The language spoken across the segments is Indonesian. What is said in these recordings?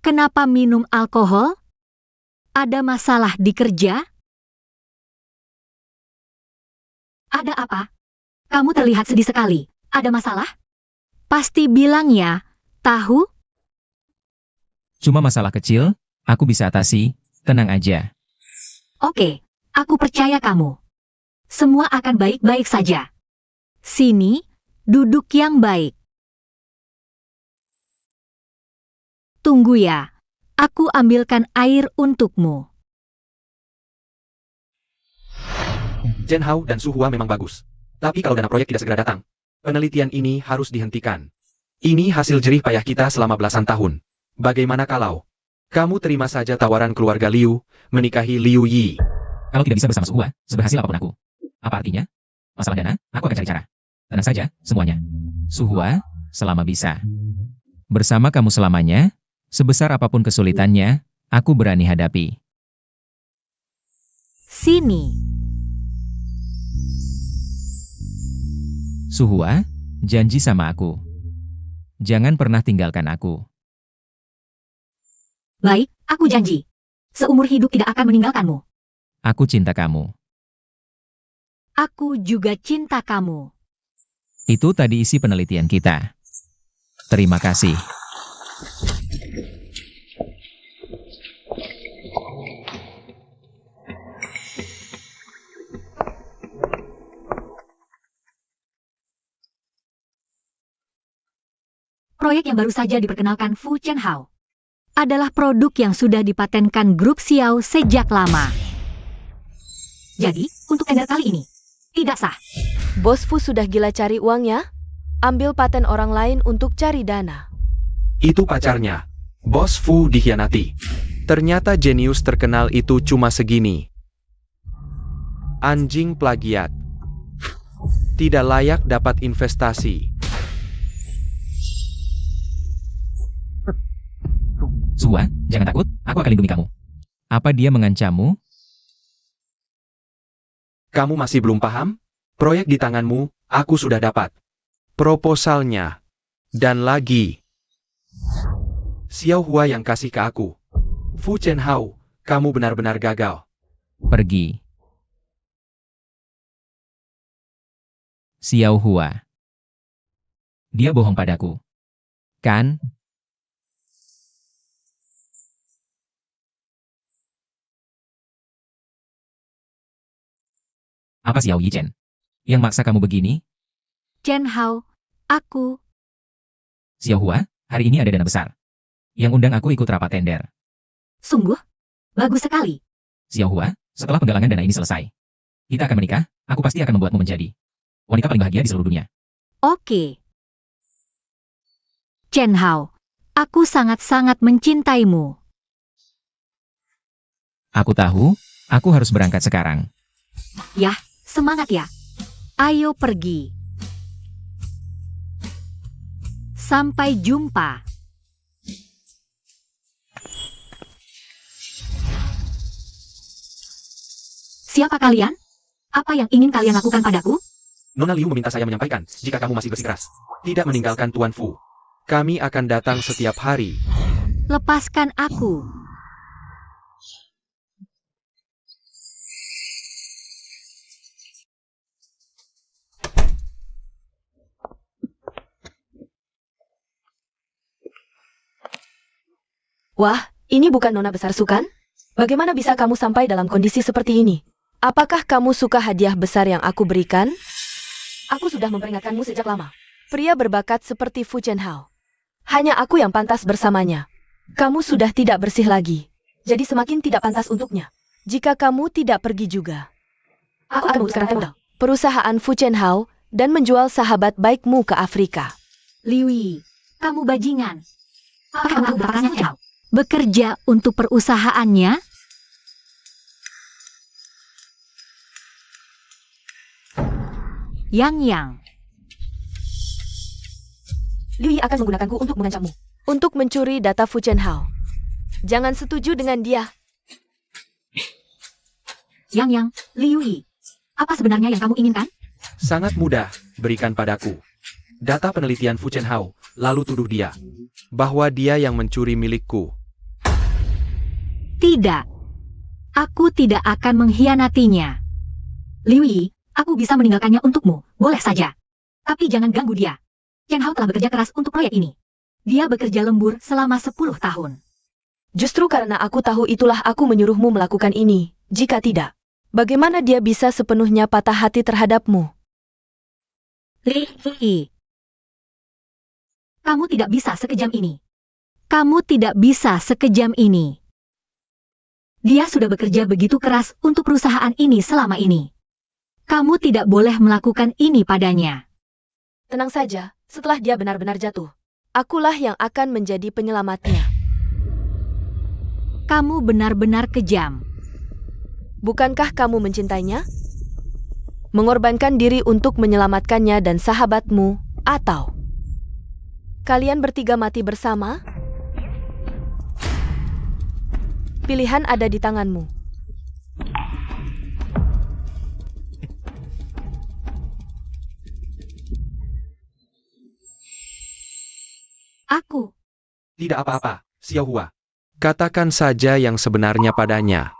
Kenapa minum alkohol? Ada masalah di kerja? Ada apa? Kamu terlihat sedih sekali. Ada masalah? Pasti bilang ya, tahu? Cuma masalah kecil, aku bisa atasi, tenang aja. Oke, aku percaya kamu. Semua akan baik-baik saja. Sini, duduk yang baik. Tunggu ya, aku ambilkan air untukmu. Chen Hao dan Su Hua memang bagus. Tapi kalau dana proyek tidak segera datang, penelitian ini harus dihentikan. Ini hasil jerih payah kita selama belasan tahun. Bagaimana kalau kamu terima saja tawaran keluarga Liu, menikahi Liu Yi? Kalau tidak bisa bersama Su Hua, seberhasil apapun aku. Apa artinya? Masalah dana, aku akan cari cara. Tenang saja, semuanya. Su Hua, selama bisa. Bersama kamu selamanya, sebesar apapun kesulitannya, aku berani hadapi. Sini. Su Hua, janji sama aku. Jangan pernah tinggalkan aku. Baik, aku janji. Seumur hidup tidak akan meninggalkanmu. Aku cinta kamu. Aku juga cinta kamu. Itu tadi isi penelitian kita. Terima kasih. Proyek yang baru saja diperkenalkan Fu Chen Hao adalah produk yang sudah dipatenkan grup Xiao sejak lama. Jadi, untuk tender kali ini, tidak sah. Bos Fu sudah gila cari uangnya? Ambil paten orang lain untuk cari dana. Itu pacarnya. Bos Fu dikhianati. Ternyata jenius terkenal itu cuma segini. Anjing plagiat. Tidak layak dapat investasi. Su Hua, jangan takut, aku akan lindungi kamu. Apa dia mengancammu? Kamu masih belum paham? Proyek di tanganmu, aku sudah dapat proposalnya. Dan lagi, Xiao Hua yang kasih ke aku. Fu Chen Hao, kamu benar-benar gagal. Pergi. Xiao Hua. Dia bohong padaku. Kan? Apa Xiao Yichen? Yang maksa kamu begini? Chen Hao, aku. Xiao Hua, hari ini ada dana besar. Yang undang aku ikut rapat tender. Sungguh? Bagus sekali. Xiao Hua, setelah penggalangan dana ini selesai, kita akan menikah, aku pasti akan membuatmu menjadi wanita paling bahagia di seluruh dunia. Oke. Chen Hao, aku sangat-sangat mencintaimu. Aku tahu, aku harus berangkat sekarang. Yah, semangat ya. Ayo pergi. Sampai jumpa. Siapa kalian? Apa yang ingin kalian lakukan padaku? Nona Liu meminta saya menyampaikan, jika kamu masih bersikeras tidak meninggalkan Tuan Fu, kami akan datang setiap hari. Lepaskan aku. Wah, ini bukan Nona besar Su kan? Bagaimana bisa kamu sampai dalam kondisi seperti ini? Apakah kamu suka hadiah besar yang aku berikan? Aku sudah memperingatkanmu sejak lama. Pria berbakat seperti Fu Chen Hao. Hanya aku yang pantas bersamanya. Kamu sudah tidak bersih lagi. Jadi semakin tidak pantas untuknya. Jika kamu tidak pergi juga, aku akan memutuskan rantai modal perusahaan Fu Chen Hao dan menjual sahabat baikmu ke Afrika. Liu Yi, kamu bajingan. Apakah kamu tahu berapa kerasnya Chen Hao? Bekerja untuk perusahaannya? Yang. Liu Yi akan menggunakanku untuk mengancammu. Untuk mencuri data Fu Chen Hao. Jangan setuju dengan dia. Yang, Liu Yi. Apa sebenarnya yang kamu inginkan? Sangat mudah, berikan padaku data penelitian Fu Chen Hao, lalu tuduh dia bahwa dia yang mencuri milikku. Tidak. Aku tidak akan mengkhianatinya. Liu Yi, aku bisa meninggalkannya untukmu, boleh saja. Tapi jangan ganggu dia. Chen Hao telah bekerja keras untuk proyek ini. Dia bekerja lembur selama 10 tahun. Justru karena aku tahu itulah aku menyuruhmu melakukan ini. Jika tidak, bagaimana dia bisa sepenuhnya patah hati terhadapmu? Li Yi. Kamu tidak bisa sekejam ini. Kamu tidak bisa sekejam ini. Dia sudah bekerja begitu keras untuk perusahaan ini selama ini. Kamu tidak boleh melakukan ini padanya. Tenang saja, setelah dia benar-benar jatuh, akulah yang akan menjadi penyelamatnya. Kamu benar-benar kejam. Bukankah kamu mencintainya? Mengorbankan diri untuk menyelamatkannya dan sahabatmu, atau kalian bertiga mati bersama? Pilihan ada di tanganmu. Aku. Tidak apa-apa, Xiao Hua. Katakan saja yang sebenarnya padanya.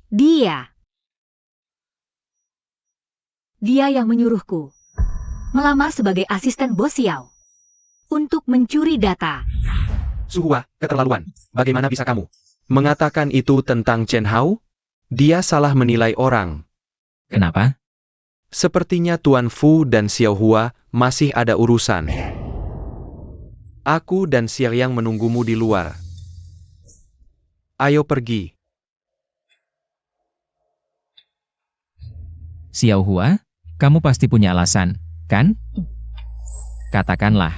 Dia. Dia yang menyuruhku melamar sebagai asisten bos Xiao untuk mencuri data. Su Hua, keterlaluan. Bagaimana bisa kamu mengatakan itu tentang Chen Hao? Dia salah menilai orang. Kenapa? Sepertinya Tuan Fu dan Xiao Hua masih ada urusan. Aku dan Xiao Yang menunggumu di luar. Ayo pergi. Xiao Hua, kamu pasti punya alasan, kan? Katakanlah.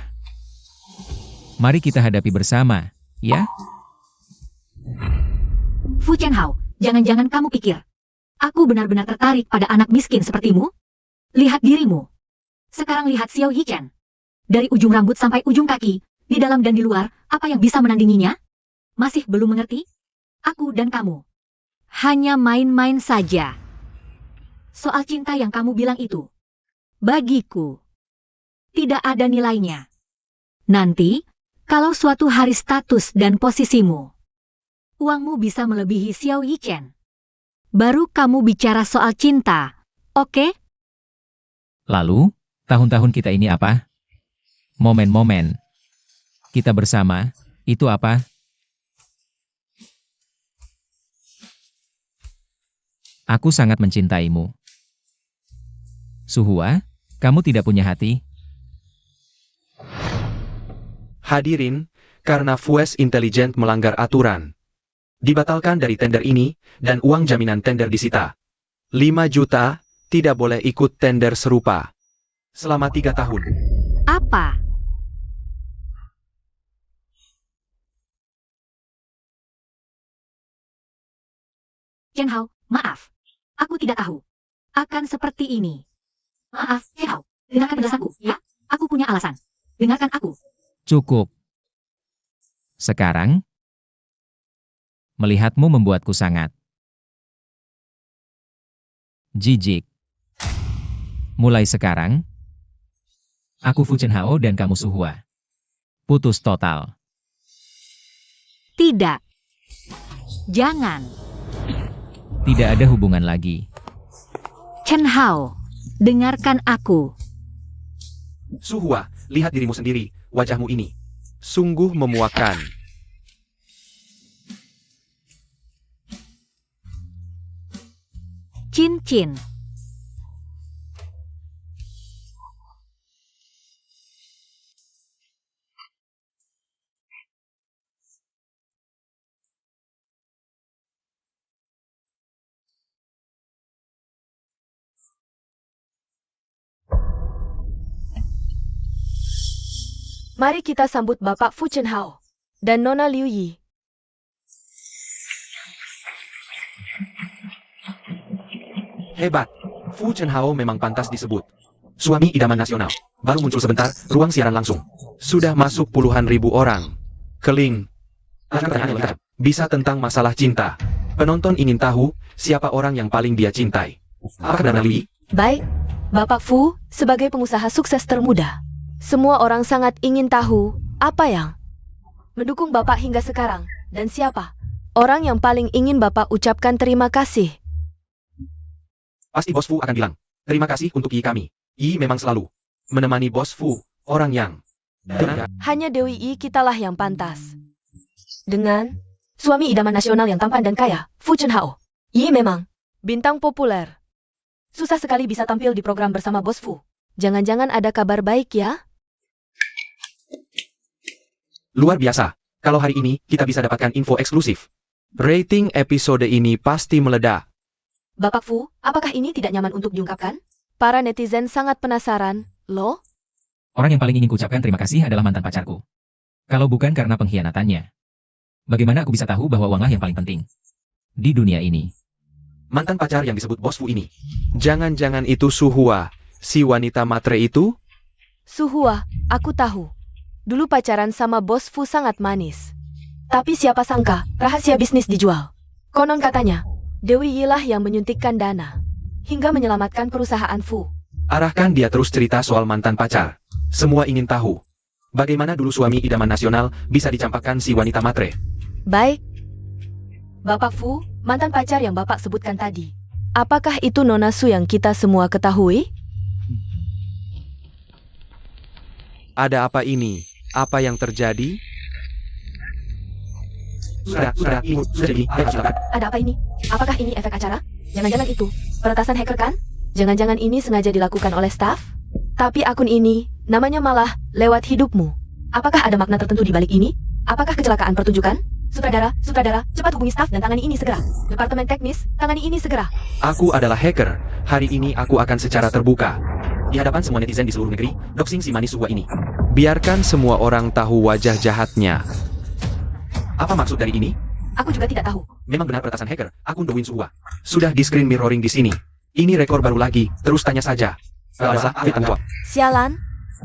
Mari kita hadapi bersama, ya? Fu Chen Hao, jangan-jangan kamu pikir aku benar-benar tertarik pada anak miskin sepertimu? Lihat dirimu. Sekarang lihat Xiao Hichen. Dari ujung rambut sampai ujung kaki, di dalam dan di luar, apa yang bisa menandinginya? Masih belum mengerti? Aku dan kamu hanya main-main saja. Soal cinta yang kamu bilang itu, bagiku, tidak ada nilainya. Nanti, kalau suatu hari status dan posisimu, uangmu bisa melebihi Xiao Yichen, baru kamu bicara soal cinta, oke? Lalu, tahun-tahun kita ini apa? Momen-momen kita bersama, itu apa? Aku sangat mencintaimu. Su Hua, kamu tidak punya hati? Hadirin, karena Fues Intelligent melanggar aturan. Dibatalkan dari tender ini, dan uang jaminan tender disita. 5 juta, tidak boleh ikut tender serupa. Selama 3 tahun. Apa? Chen Hao, maaf. Aku tidak tahu. Akan seperti ini. Maaf, Chen Hao. Dengarkan penjelasanku, ya? Aku punya alasan. Dengarkan aku. Cukup. Sekarang, melihatmu membuatku sangat jijik. Mulai sekarang, aku Fu Chen Hao dan kamu Su Hua. Putus total. Tidak. Jangan. Tidak ada hubungan lagi. Chen Hao, dengarkan aku. Su Hua, lihat dirimu sendiri, wajahmu ini. Sungguh memuakkan. Cincin. Mari kita sambut Bapak Fu Chen Hao dan Nona Liu Yi. Hebat. Fu Chen Hao memang pantas disebut suami idaman nasional. Baru muncul sebentar, ruang siaran langsung sudah masuk puluhan ribu orang. Keling. Pertanyaan yang lengkap. Bisa tentang masalah cinta. Penonton ingin tahu siapa orang yang paling dia cintai. Apakah Nona Liu Yi, Baik, Bapak Fu, sebagai pengusaha sukses termuda, semua orang sangat ingin tahu apa yang mendukung Bapak hingga sekarang, dan siapa orang yang paling ingin Bapak ucapkan terima kasih. Pasti Bos Fu akan bilang, terima kasih untuk Yi kami. Yi memang selalu menemani Bos Fu, orang yang Hanya Dewi Yi kitalah yang pantas. Dengan suami idaman nasional yang tampan dan kaya, Fu Chenhao. Yi memang bintang populer. Susah sekali bisa tampil di program bersama Bos Fu. Jangan-jangan ada kabar baik ya? luar biasa. Kalau hari ini kita bisa dapatkan info eksklusif. Rating episode ini pasti meledak. Bapak Fu, apakah ini tidak nyaman untuk diungkapkan? Para netizen sangat penasaran, loh? Orang yang paling ingin kuucapkan terima kasih adalah mantan pacarku. Kalau bukan karena pengkhianatannya, bagaimana aku bisa tahu bahwa uanglah yang paling penting di dunia ini? Mantan pacar yang disebut Bos Fu ini. Jangan-jangan itu Suhua, si wanita matre itu? Suhua, aku tahu. Dulu pacaran sama Bos Fu sangat manis. Tapi siapa sangka, rahasia bisnis dijual. Konon katanya, Dewi Yi lah yang menyuntikkan dana, hingga menyelamatkan perusahaan Fu. Arahkan dia terus cerita soal mantan pacar. Semua ingin tahu. Bagaimana dulu suami idaman nasional bisa dicampakkan si wanita matre? Baik. Bapak Fu, mantan pacar yang Bapak sebutkan tadi. Apakah itu Nona Su yang kita semua ketahui? Ada apa ini? Apa yang terjadi? Sudah, ini sudah jadi. Ayo silakan. Ada apa ini? Apakah ini efek acara? Jangan-jangan itu peretasan hacker kan? Jangan-jangan ini sengaja dilakukan oleh staf? Tapi akun ini, namanya malah lewat hidupmu. Apakah ada makna tertentu di balik ini? Apakah kecelakaan pertunjukan? Sutradara, cepat hubungi staf dan tangani ini segera. Departemen teknis, tangani ini segera. Aku adalah hacker. Hari ini aku akan secara terbuka, di hadapan semua netizen di seluruh negeri, doxing si manis Suhua ini. Biarkan semua orang tahu wajah jahatnya. Apa maksud dari ini? Aku juga tidak tahu. Memang benar peretasan hacker, akun Dowin Suhua. Sudah di screen mirroring di sini. Ini rekor baru lagi, terus tanya saja. Sialan,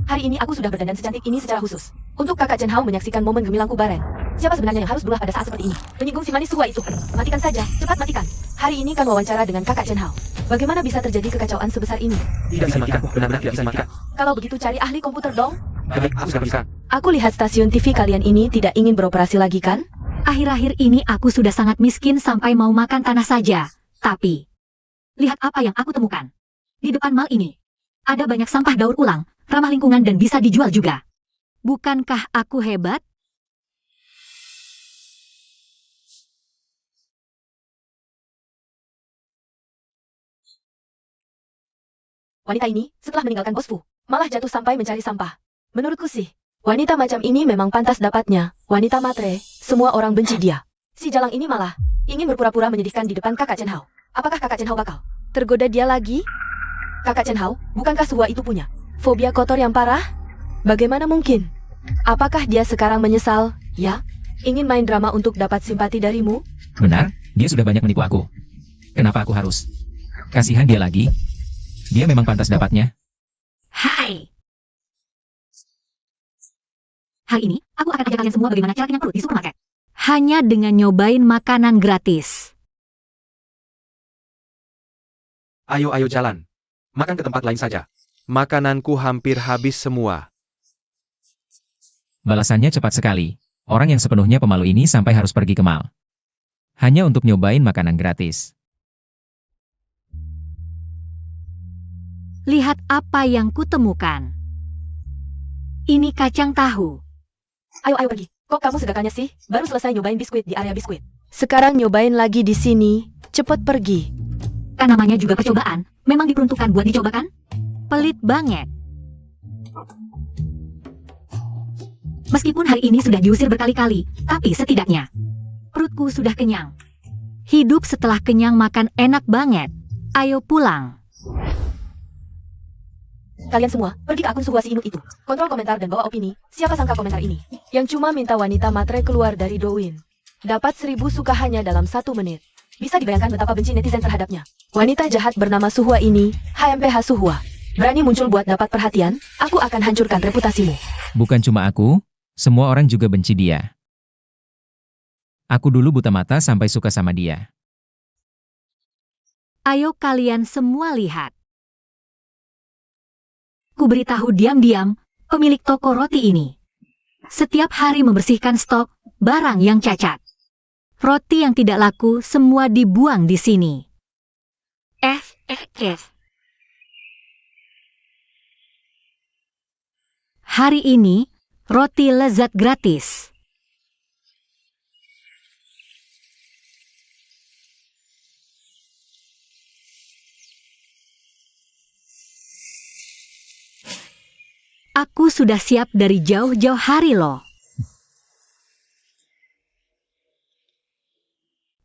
hari ini aku sudah berdandan secantik ini secara khusus. Untuk kakak Chen Hao menyaksikan momen gemilangku Baren. Siapa sebenarnya yang harus berulah pada saat seperti ini? Menyinggung si manis Suhua itu. Matikan saja, cepat matikan. Hari ini kan wawancara dengan kakak Chen Hao. Bagaimana bisa terjadi kekacauan sebesar ini? Tidak bisa matikan, benar-benar tidak bisa matikan. Kalau begitu cari ahli komputer dong. Baik, aku sekarang bisa. Aku lihat stasiun TV kalian ini tidak ingin beroperasi lagi kan? Akhir-akhir ini aku sudah sangat miskin sampai mau makan tanah saja. Tapi, lihat apa yang aku temukan. Di depan mal ini, ada banyak sampah daur ulang, ramah lingkungan dan bisa dijual juga. Bukankah aku hebat? Wanita ini, setelah meninggalkan Bos Fu, malah jatuh sampai mencari sampah. Menurutku sih, wanita macam ini memang pantas dapatnya. Wanita matre, semua orang benci dia. Si jalang ini malah ingin berpura-pura menyedihkan di depan kakak Chen Hao. Apakah kakak Chen Hao bakal tergoda dia lagi? Kakak Chen Hao, bukankah Suhua itu punya fobia kotor yang parah? Bagaimana mungkin? Apakah dia sekarang menyesal, ya? Ingin main drama untuk dapat simpati darimu? Benar, dia sudah banyak menipu aku. Kenapa aku harus kasihan dia lagi? Dia memang pantas dapatnya. Hai! Hari ini, aku akan ajak kalian semua bagaimana cara kenyang perut di supermarket. Hanya dengan nyobain makanan gratis. Ayo jalan. Makan ke tempat lain saja. Makananku hampir habis semua. Balasannya cepat sekali. Orang yang sepenuhnya pemalu ini sampai harus pergi ke mall. Hanya untuk nyobain makanan gratis. Lihat apa yang kutemukan. Ini kacang tahu. Ayo pergi. Kok kamu segagalnya sih? Baru selesai nyobain biskuit di area biskuit. Sekarang nyobain lagi di sini. Cepet pergi. Kan namanya juga percobaan. Memang diperuntukkan buat dicobakan? Pelit banget. Meskipun hari ini sudah diusir berkali-kali, tapi setidaknya perutku sudah kenyang. Hidup setelah kenyang makan enak banget. Ayo pulang. Kalian semua, pergi ke akun Suhua si Inut itu. Kontrol komentar dan bawa opini. Siapa sangka komentar ini yang cuma minta wanita matre keluar dari Dowin dapat 1000 suka hanya dalam 1 menit. Bisa dibayangkan betapa benci netizen terhadapnya. Wanita jahat bernama Suhua ini, HMPH Suhua, berani muncul buat dapat perhatian. Aku akan hancurkan reputasimu. Bukan cuma aku, semua orang juga benci dia. Aku dulu buta mata sampai suka sama dia. Ayo kalian semua lihat. Ku beritahu diam-diam pemilik toko roti ini. Setiap hari membersihkan stok barang yang cacat. Roti yang tidak laku semua dibuang di sini. Hari ini, roti lezat gratis. Aku sudah siap dari jauh-jauh hari loh.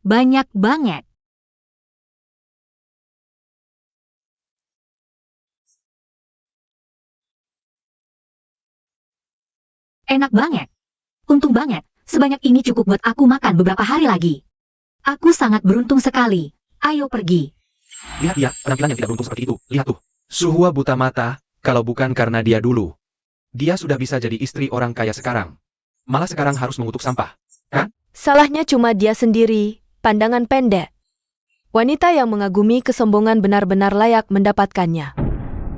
Banyak banget. Enak banget. Untung banget, sebanyak ini cukup buat aku makan beberapa hari lagi. Aku sangat beruntung sekali. Ayo pergi. Lihat dia, penampilan yang tidak beruntung seperti itu. Lihat tuh. Suhua buta mata, kalau bukan karena dia dulu. Dia sudah bisa jadi istri orang kaya sekarang. Malah sekarang harus mengutuk sampah. Salahnya cuma dia sendiri, pandangan pendek. Wanita yang mengagumi kesombongan benar-benar layak mendapatkannya.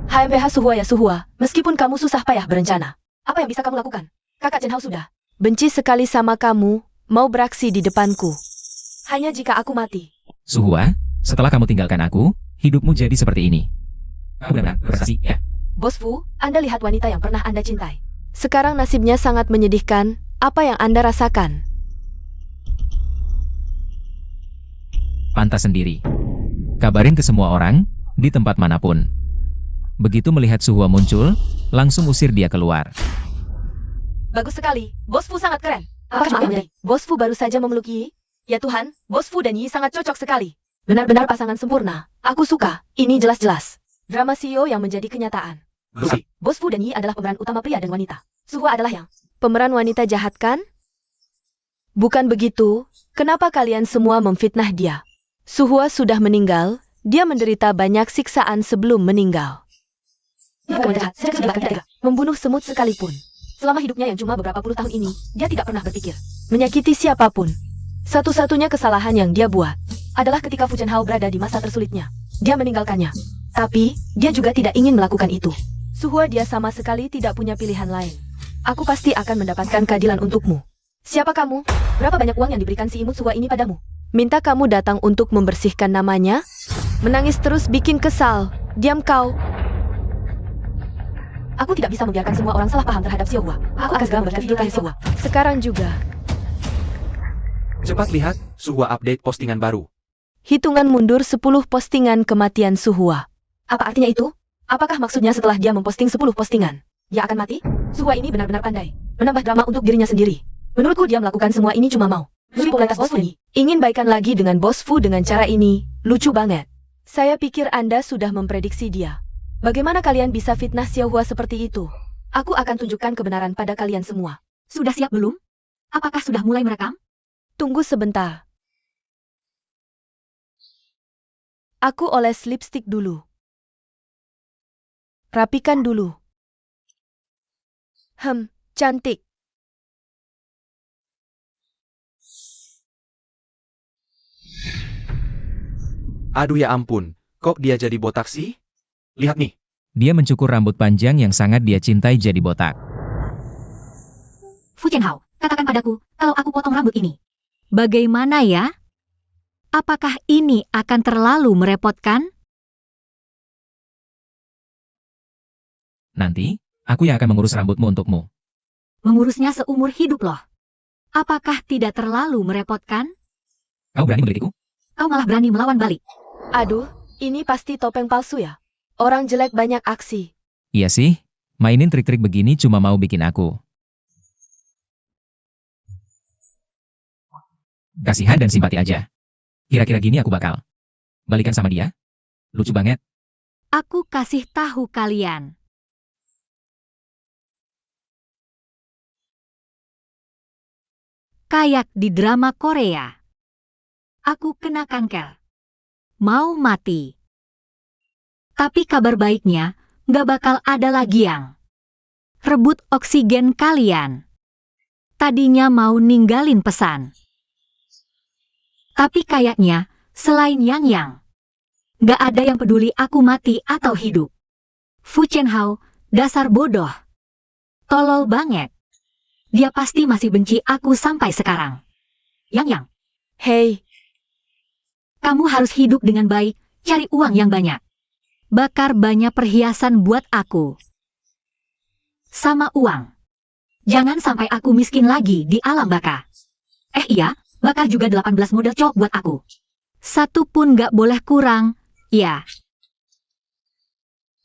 HMPH Suhua ya Suhua, meskipun kamu susah payah berencana. Apa yang bisa kamu lakukan? Kakak Chen Hao sudah benci sekali sama kamu, mau beraksi di depanku. Hanya jika aku mati. Suhua, setelah kamu tinggalkan aku, hidupmu jadi seperti ini. Kamu benar-benar berprestasi, ya? Bos Fu, Anda lihat wanita yang pernah Anda cintai. Sekarang nasibnya sangat menyedihkan. Apa yang Anda rasakan? Pantas sendiri. Kabarin ke semua orang, di tempat manapun. Begitu melihat Suhua muncul, langsung usir dia keluar. Bagus sekali, Bos Fu sangat keren. Apakah maaf, Bos Fu baru saja memeluk Yi? Ya Tuhan, Bos Fu dan Yi sangat cocok sekali. Benar-benar pasangan sempurna. Aku suka, ini jelas-jelas drama CEO yang menjadi kenyataan. Lucy, Bos Fu dan Yi adalah pemeran utama pria dan wanita. Suhua adalah yang pemeran wanita jahat kan? Bukan begitu, kenapa kalian semua memfitnah dia? Suhua sudah meninggal, dia menderita banyak siksaan sebelum meninggal. Dia bukan jahat, sejak kecil bahkan tidak tega, membunuh semut sekalipun. Selama hidupnya yang cuma beberapa puluh tahun ini, dia tidak pernah berpikir menyakiti siapapun. Satu-satunya kesalahan yang dia buat adalah ketika Fu Chen Hao berada di masa tersulitnya. Dia meninggalkannya. Tapi, dia juga tidak ingin melakukan itu. Suhua dia sama sekali tidak punya pilihan lain. Aku pasti akan mendapatkan keadilan untukmu. Siapa kamu? Berapa banyak uang yang diberikan si imut Suhua ini padamu? Minta kamu datang untuk membersihkan namanya? Menangis terus bikin kesal. Diam kau. Aku tidak bisa membiarkan semua orang salah paham terhadap Xiaohua. Aku akan segera membuatkan video terakhir Xiaohua. Sekarang juga. cepat lihat, Suhua update postingan baru. Hitungan mundur 10 postingan kematian Suhua. Apa artinya itu? Apakah maksudnya setelah dia memposting 10 postingan, dia akan mati? Suhua ini benar-benar pandai menambah drama untuk dirinya sendiri. Menurutku dia melakukan semua ini cuma mau mencuri popularitas Bos Fu ini. Ingin baikan lagi dengan Bos Fu dengan cara ini, lucu banget. Saya pikir Anda sudah memprediksi dia. Bagaimana kalian bisa fitnah Xiaohua seperti itu? Aku akan tunjukkan kebenaran pada kalian semua. Sudah siap belum? Apakah sudah mulai merekam? Tunggu sebentar. Aku oles lipstik dulu. Rapikan dulu. Cantik. Aduh ya ampun, kok dia jadi botak sih? Lihat nih. Dia mencukur rambut panjang yang sangat dia cintai jadi botak. Fu Chen Hao, katakan padaku, kalau aku potong rambut ini. Bagaimana ya? Apakah ini akan terlalu merepotkan? Nanti, aku yang akan mengurus rambutmu untukmu. Mengurusnya seumur hidup loh. Apakah tidak terlalu merepotkan? Kau berani menggelitikku? Kau malah berani melawan balik. Aduh, ini pasti topeng palsu ya? Orang jelek banyak aksi. Iya sih, mainin trik-trik begini cuma mau bikin aku kasihan dan simpati aja. Kira-kira gini aku bakal balikan sama dia? Lucu banget. Aku kasih tahu kalian. Kayak di drama Korea. Aku kena kanker. Mau mati. Tapi kabar baiknya, gak bakal ada lagi yang rebut oksigen kalian. Tadinya mau ninggalin pesan. Tapi kayaknya, selain Yang, gak ada yang peduli aku mati atau hidup. Fu Chen Hao, Dasar bodoh. Tolol banget. Dia pasti masih benci aku sampai sekarang. Yang. Hei, Kamu harus hidup dengan baik, cari uang yang banyak. Bakar banyak perhiasan buat aku. Sama uang. Jangan sampai aku miskin lagi di alam baka. Iya, bakar juga 18 model cok buat aku. Satu pun gak boleh kurang, ya.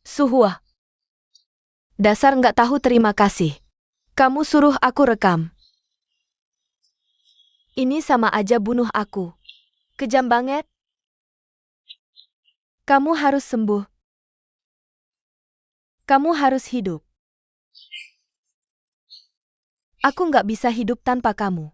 Suhua. Dasar nggak tahu terima kasih. Kamu suruh aku rekam. Ini sama aja bunuh aku. Kejam banget. Kamu harus sembuh. Kamu harus hidup. Aku nggak bisa hidup tanpa kamu.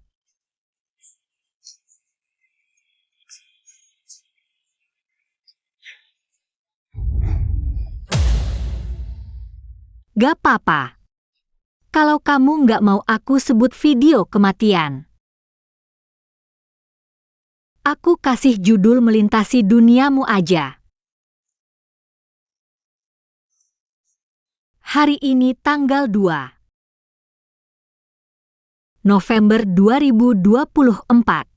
Gak apa-apa. Kalau kamu nggak mau aku sebut video kematian. Aku kasih judul melintasi duniamu aja. Hari ini tanggal 2 November 2024.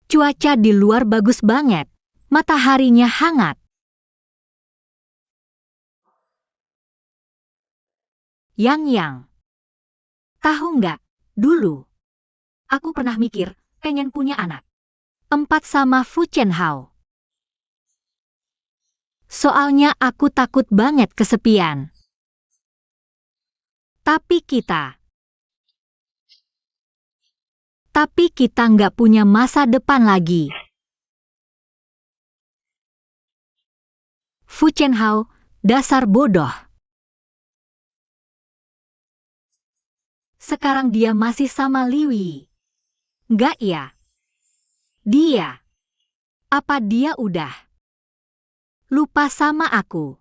Cuaca di luar bagus banget. Mataharinya hangat. Yang. Tahu nggak, dulu aku pernah mikir, pengen punya anak. 4 sama Fu Chen Hao. Soalnya aku takut banget kesepian. Tapi kita nggak punya masa depan lagi. Fu Chen Hao, dasar bodoh. Sekarang dia masih sama Liwi. Nggak ya? Dia. Apa dia udah lupa sama aku?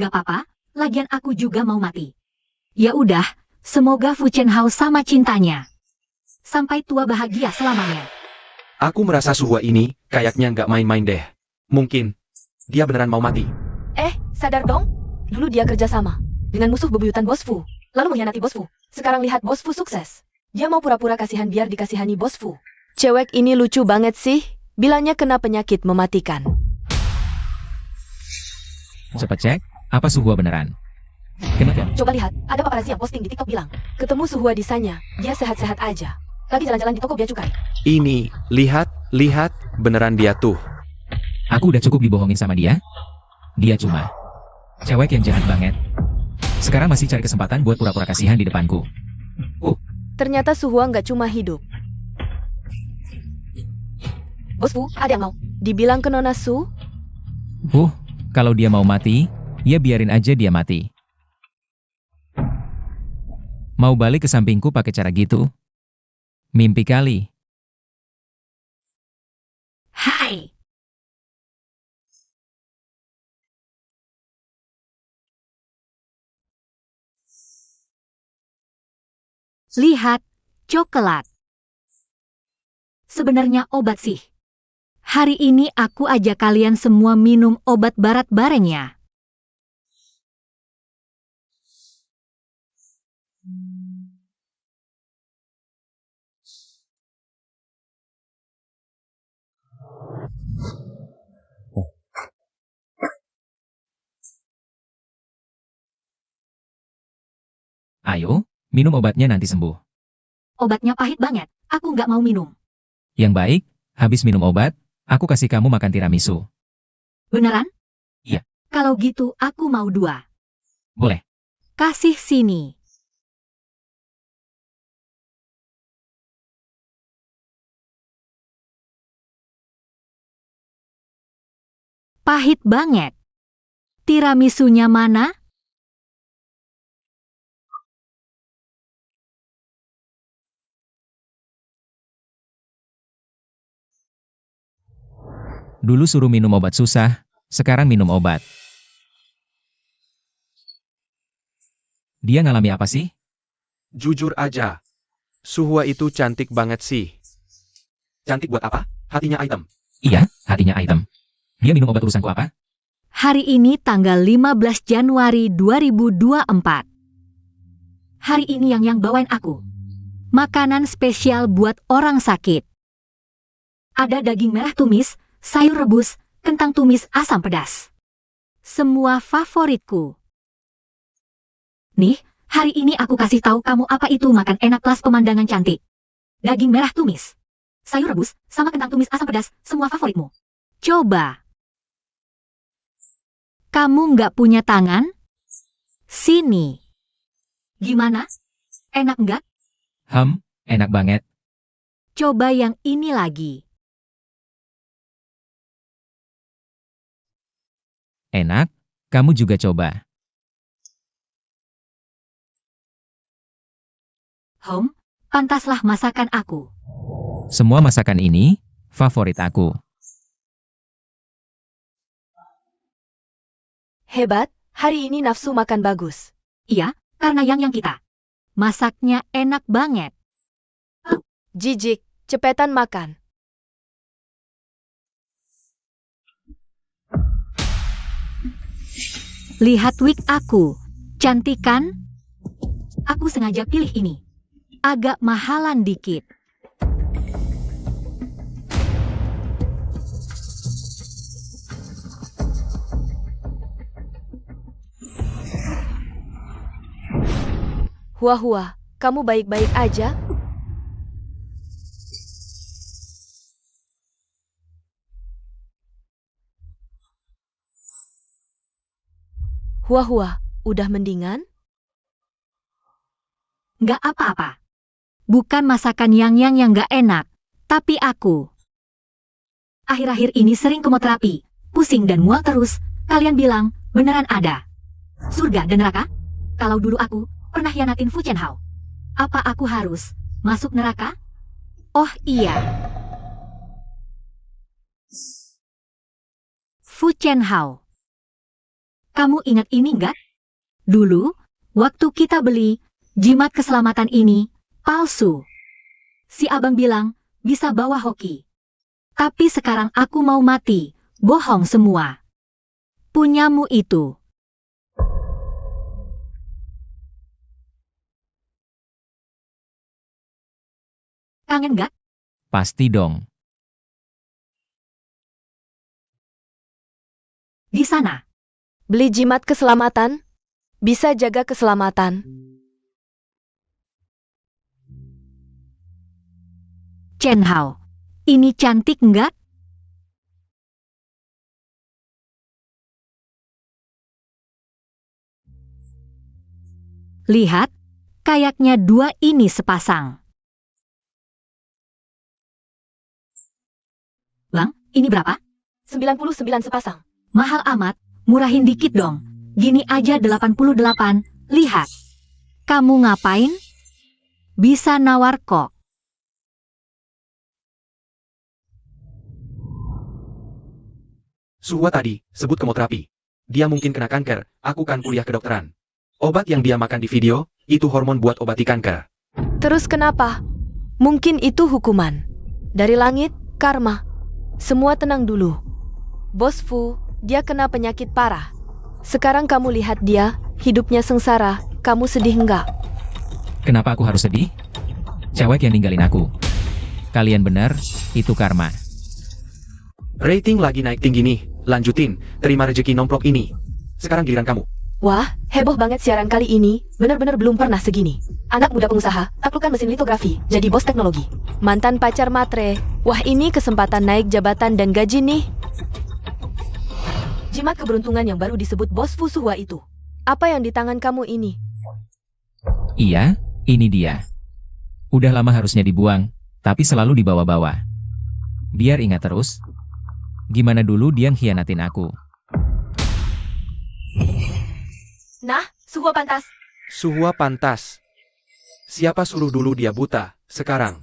Gak apa-apa, lagian aku juga mau mati. Ya udah, semoga Fu Chen Hao sama cintanya. Sampai tua bahagia selamanya. Aku merasa Suhua ini kayaknya nggak main-main deh. Mungkin dia beneran mau mati. Sadar dong. Dulu dia kerja sama dengan musuh bebuyutan Bos Fu. Lalu mengkhianati Bos Fu. Sekarang lihat Bos Fu sukses. Dia mau pura-pura kasihan biar dikasihani Bos Fu. Cewek ini lucu banget sih. Bilangnya kena penyakit mematikan. Cepat cek, apa Suhua beneran? Kenapa? Coba lihat, ada paparazzi yang posting di TikTok bilang, ketemu Suhua di sana, dia sehat-sehat aja. Lagi jalan-jalan di toko bea cukai. Ini, lihat, beneran dia tuh. Aku udah cukup dibohongin sama dia. Dia cuma cewek yang jahat banget. Sekarang masih cari kesempatan buat pura-pura kasihan di depanku. Ternyata Suhua nggak cuma hidup. Bos Fu, ada yang mau dibilang ke Nona Su? Kalau dia mau mati, ya biarin aja dia mati. Mau balik ke sampingku pakai cara gitu? Mimpi kali. Hai. Lihat, coklat. Sebenarnya obat sih. Hari ini aku ajak kalian semua minum obat barat barengnya. Ayo, minum obatnya nanti sembuh. Obatnya pahit banget, aku nggak mau minum. Yang baik, habis minum obat, aku kasih kamu makan tiramisu. Beneran? Iya. Kalau gitu aku mau 2. Boleh. Kasih sini. Pahit banget. Tiramisunya mana? Dulu suruh minum obat susah, sekarang minum obat. Dia ngalami apa sih? Jujur aja, Suhua itu cantik banget sih. Cantik buat apa? hatinya item. Iya, hatinya item. Dia minum obat urusanku apa? Hari ini tanggal 15 Januari 2024. Hari ini yang bawain aku. Makanan spesial buat orang sakit. Ada daging merah tumis, sayur rebus, kentang tumis asam pedas. Semua favoritku. Nih, hari ini aku kasih tahu kamu apa itu makan enak plus pemandangan cantik. Daging merah tumis, sayur rebus, sama kentang tumis asam pedas, semua favoritmu. Coba. Kamu nggak punya tangan? Sini. Gimana? Enak nggak? Enak banget. Coba yang ini lagi. Enak, kamu juga coba. Pantaslah masakan aku. Semua masakan ini, favorit aku. Hebat, hari ini nafsu makan bagus. Iya, karena yang kita. Masaknya enak banget. Jijik, cepetan makan. Lihat wig aku. Cantik kan? Aku sengaja pilih ini. Agak mahalan dikit. Hua-hua, kamu baik-baik aja? Hua-hua, udah mendingan? Nggak apa-apa. Bukan masakan yang nggak enak. Tapi aku. Akhir-akhir ini sering kemoterapi. Pusing dan mual terus. Kalian bilang, beneran ada. Surga dan neraka? Kalau dulu aku pernah hianatin Fu Chenhao. Apa aku harus masuk neraka? Oh iya. Fu Chenhao. Kamu ingat ini nggak? Dulu, waktu kita beli, jimat keselamatan ini, palsu. Si abang bilang, bisa bawa hoki. Tapi sekarang aku mau mati, bohong semua. Punyamu itu. Kangen nggak? Pasti dong. Di sana. Beli jimat keselamatan? Bisa jaga keselamatan. Chenhao. Ini cantik nggak? Lihat, kayaknya dua ini sepasang. Bang, ini berapa? 99 sepasang. Mahal amat, murahin dikit dong. Gini aja 88, lihat. Kamu ngapain? Bisa nawar kok. Suhua tadi, sebut kemoterapi. Dia mungkin kena kanker, aku kan kuliah kedokteran. Obat yang dia makan di video, itu hormon buat obati kanker. Terus kenapa? Mungkin itu hukuman. Dari langit, karma. Semua tenang dulu. Bos Fu, dia kena penyakit parah. Sekarang kamu lihat dia, hidupnya sengsara. Kamu sedih enggak? Kenapa aku harus sedih? Cewek yang ninggalin aku. Kalian benar, itu karma. Rating lagi naik tinggi nih, lanjutin, terima rejeki nomplok ini. Sekarang giliran kamu. Wah, heboh banget siaran kali ini. Benar-benar belum pernah segini. Anak muda pengusaha, taklukkan mesin litografi, jadi bos teknologi. Mantan pacar matre. Wah, ini kesempatan naik jabatan dan gaji nih. Jimat keberuntungan yang baru disebut bos Fu Suhua itu. Apa yang di tangan kamu ini? Iya, ini dia. Udah lama harusnya dibuang, tapi selalu dibawa-bawa. Biar ingat terus, gimana dulu dia nghianatin aku. Nah, Suhua pantas. Suhua pantas. Siapa suruh dulu dia buta, sekarang.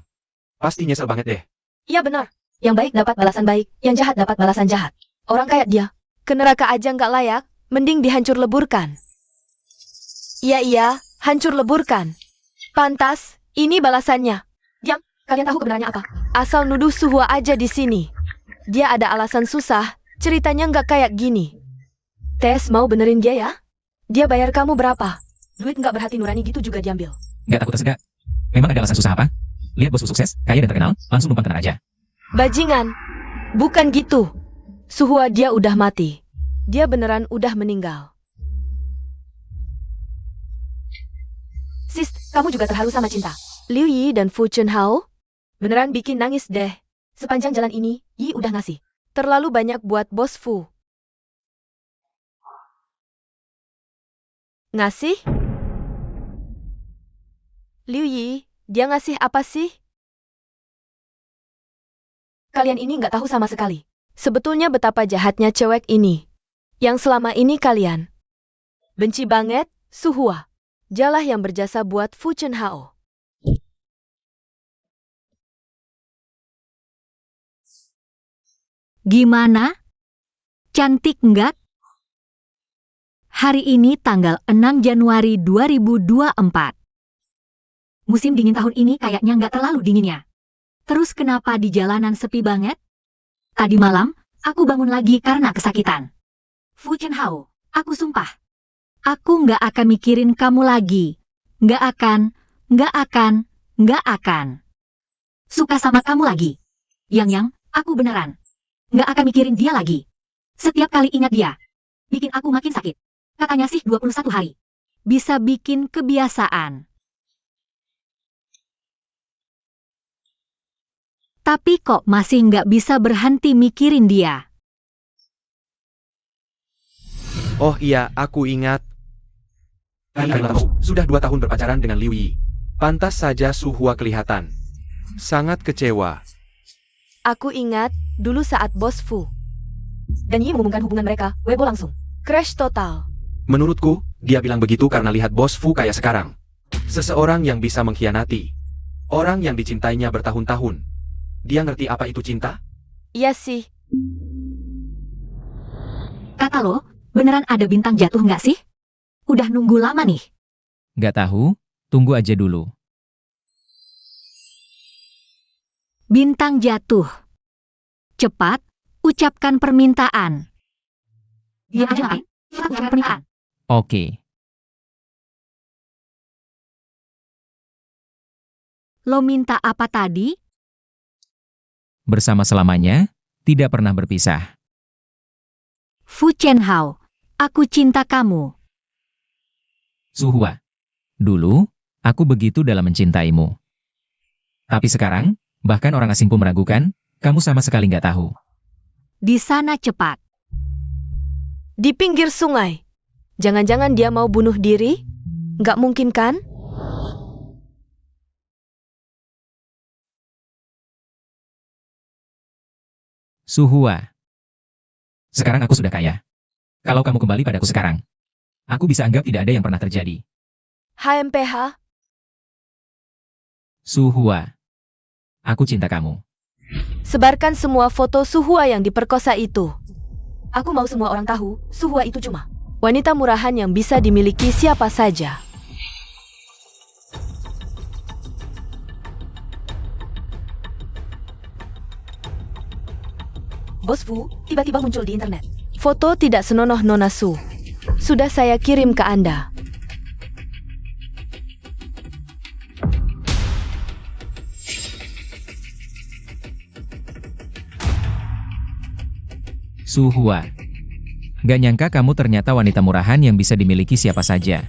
Pasti nyesel banget deh. Iya benar. Yang baik dapat balasan baik, yang jahat dapat balasan jahat. Orang kayak dia, ke neraka aja nggak layak, mending dihancur leburkan. Iya, hancur leburkan. Pantas, ini balasannya. Diam, kalian tahu kebenarannya apa? Asal nuduh Suhua aja di sini. Dia ada alasan susah, ceritanya nggak kayak gini. Tes mau benerin dia ya? Dia bayar kamu berapa? Duit nggak berhati nurani gitu juga diambil. Nggak takut tersedak. Memang ada alasan susah apa? Lihat bosku sukses, kaya dan terkenal, langsung numpang tenang aja. Bajingan, bukan gitu. Suhua dia udah mati. Dia beneran udah meninggal. Sis, kamu juga terharu sama cinta. Liu Yi dan Fu Chunhao beneran bikin nangis deh. Sepanjang jalan ini, Yi udah ngasih terlalu banyak buat bos Fu. Ngasih? Liu Yi, dia ngasih apa sih? Kalian ini nggak tahu sama sekali. Sebetulnya betapa jahatnya cewek ini. Yang selama ini kalian benci banget, Suhua. Dialah yang berjasa buat Fu Chunhao. Gimana? Cantik nggak? Hari ini tanggal 6 Januari 2024. Musim dingin tahun ini kayaknya nggak terlalu dinginnya. Terus kenapa di jalanan sepi banget? Tadi malam, aku bangun lagi karena kesakitan. Fu Chunhao, aku sumpah. Aku nggak akan mikirin kamu lagi. Nggak akan suka sama kamu lagi. Yang, aku beneran nggak akan mikirin dia lagi. Setiap kali ingat dia, bikin aku makin sakit. Katanya sih 21 hari. Bisa bikin kebiasaan. Tapi kok masih nggak bisa berhenti mikirin dia. Oh iya, aku ingat. Sudah 2 tahun berpacaran dengan Liu Yi. Pantas saja Suhua kelihatan sangat kecewa. Aku ingat dulu saat bos Fu dan Yi mengumumkan hubungan mereka, Weibo langsung crash total. Menurutku, dia bilang begitu karena lihat bos Fu kayak sekarang. Seseorang yang bisa mengkhianati orang yang dicintainya bertahun-tahun. Dia ngerti apa itu cinta? Iya sih. Kata lo, beneran ada bintang jatuh nggak sih? Udah nunggu lama nih. Nggak tahu, tunggu aja dulu. Bintang jatuh. Cepat, ucapkan permintaan. Diam aja ngapain? Cepat ucapkan permintaan. Oke. Lo minta apa tadi? Bersama selamanya, tidak pernah berpisah. Fu Chunhao, aku cinta kamu. Suhua. Dulu, aku begitu dalam mencintaimu. Tapi sekarang, bahkan orang asing pun meragukan, kamu sama sekali nggak tahu. Di sana cepat. Di pinggir sungai. Jangan-jangan dia mau bunuh diri? Nggak mungkin kan? Suhua. Sekarang aku sudah kaya. Kalau kamu kembali padaku sekarang, aku bisa anggap tidak ada yang pernah terjadi. HMPH? Suhua. Aku cinta kamu. Sebarkan semua foto Suhua yang diperkosa itu. Aku mau semua orang tahu, Suhua itu cuma wanita murahan yang bisa dimiliki siapa saja. Bos Fu tiba-tiba muncul di internet. Foto tidak senonoh Nona Su. Sudah saya kirim ke Anda. Suhua. Gak nyangka kamu ternyata wanita murahan yang bisa dimiliki siapa saja.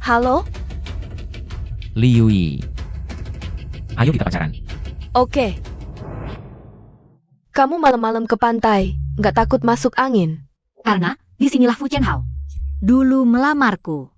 Halo? Liu Yi. Ayo kita pacaran. Oke. Kamu malam-malam ke pantai, nggak takut masuk angin? Karena, disinilah Fu Chunhao. Dulu melamarku.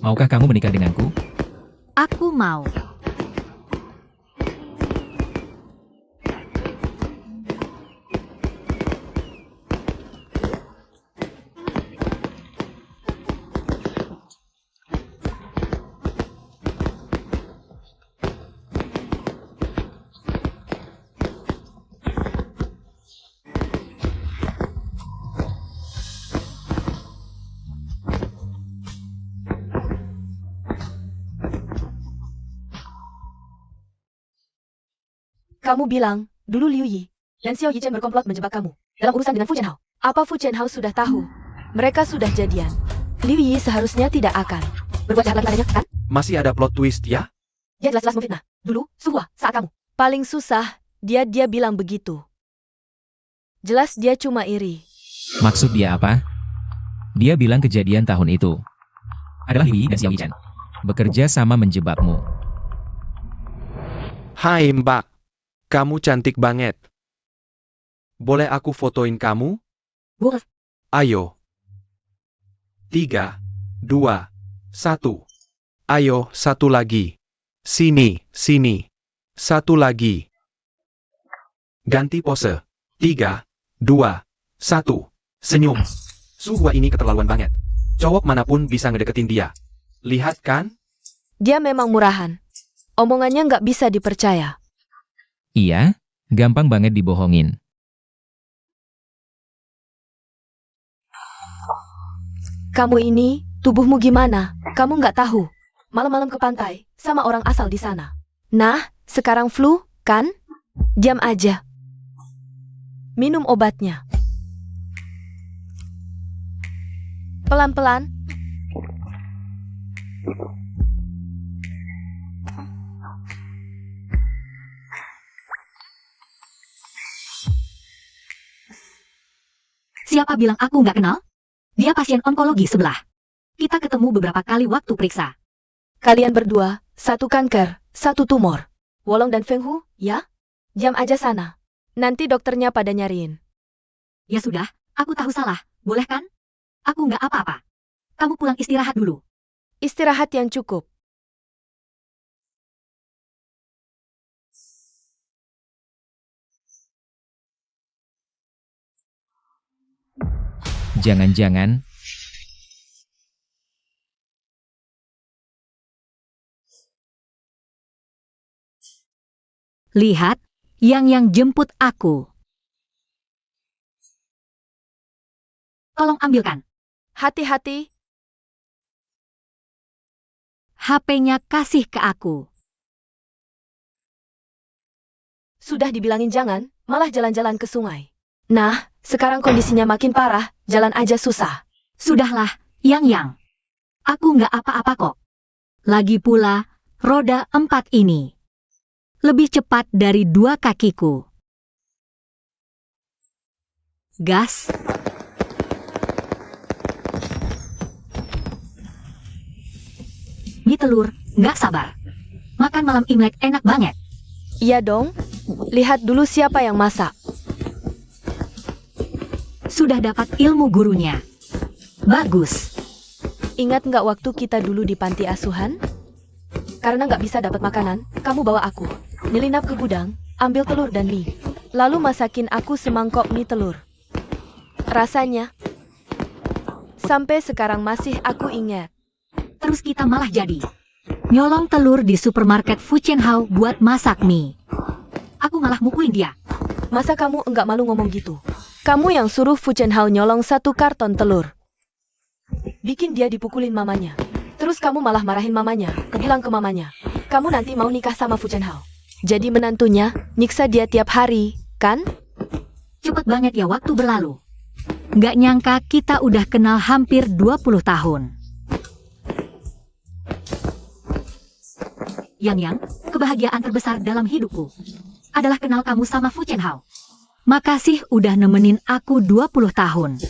Maukah kamu menikah denganku? Aku mau. Kamu bilang, dulu Liu Yi dan Xiao Yichen berkomplot menjebak kamu dalam urusan dengan Fu Chenhao. Apa Fu Chenhao sudah tahu? Mereka sudah jadian. Liu Yi seharusnya tidak akan berbuat jahat lagi padanya, kan? Masih ada plot twist ya? Dia jelas-jelas memfitnah. Dulu, Suhua, saat kamu. Paling susah, dia bilang begitu. Jelas dia cuma iri. Maksud dia apa? Dia bilang kejadian tahun itu adalah Liu Yi dan Xiao Yichen bekerja sama menjebakmu. Hai Mbak, kamu cantik banget. Boleh aku fotoin kamu? Boleh. Ayo. 3, 2, 1. Ayo, satu lagi. Sini, sini. Satu lagi. Ganti pose. 3, 2, 1. Senyum. Suhua ini keterlaluan banget. Cowok manapun bisa ngedeketin dia. Lihat kan? Dia memang murahan. Omongannya nggak bisa dipercaya. Iya, gampang banget dibohongin. Kamu ini, tubuhmu gimana? Kamu nggak tahu. Malam-malam ke pantai, sama orang asal di sana. Nah, sekarang flu, kan? Diam aja. Minum obatnya. Pelan-pelan. Siapa bilang aku nggak kenal? Dia pasien onkologi sebelah. Kita ketemu beberapa kali waktu periksa. Kalian berdua, satu kanker, satu tumor. Wolong dan Feng Hu, ya? Diam aja sana. Nanti dokternya pada nyariin. Ya sudah, aku tahu salah. Boleh kan? Aku nggak apa-apa. Kamu pulang istirahat dulu. Istirahat yang cukup. Jangan-jangan Lihat, yang jemput aku. Tolong ambilkan. Hati-hati. HP-nya kasih ke aku. Sudah dibilangin jangan, malah jalan-jalan ke sungai. Nah, sekarang kondisinya makin parah, jalan aja susah. Sudahlah, Yang. Aku nggak apa-apa kok. Lagi pula, roda 4 ini lebih cepat dari 2 kakiku. Gas. Mie telur, nggak sabar. Makan malam Imlek enak banget. Iya dong. Lihat dulu siapa yang masak. Sudah dapat ilmu gurunya. Bagus. Ingat nggak waktu kita dulu di panti asuhan? Karena nggak bisa dapat makanan, kamu bawa aku. Nyelinap ke gudang, ambil telur dan mie. Lalu masakin aku semangkok mie telur. Rasanya, sampai sekarang masih aku ingat. Terus kita malah jadi nyolong telur di supermarket Fu Chenhao buat masak mie. Aku malah mukulin dia. Masa kamu enggak malu ngomong gitu? Kamu yang suruh Fu Chenhao nyolong 1 karton telur. Bikin dia dipukulin mamanya. Terus kamu malah marahin mamanya, bilang ke mamanya, kamu nanti mau nikah sama Fu Chenhao. Jadi menantunya, nyiksa dia tiap hari, kan? Cepet banget ya waktu berlalu. Nggak nyangka kita udah kenal hampir 20 tahun. Yang, kebahagiaan terbesar dalam hidupku adalah kenal kamu sama Fu Chenhao. Makasih udah nemenin aku 20 tahun.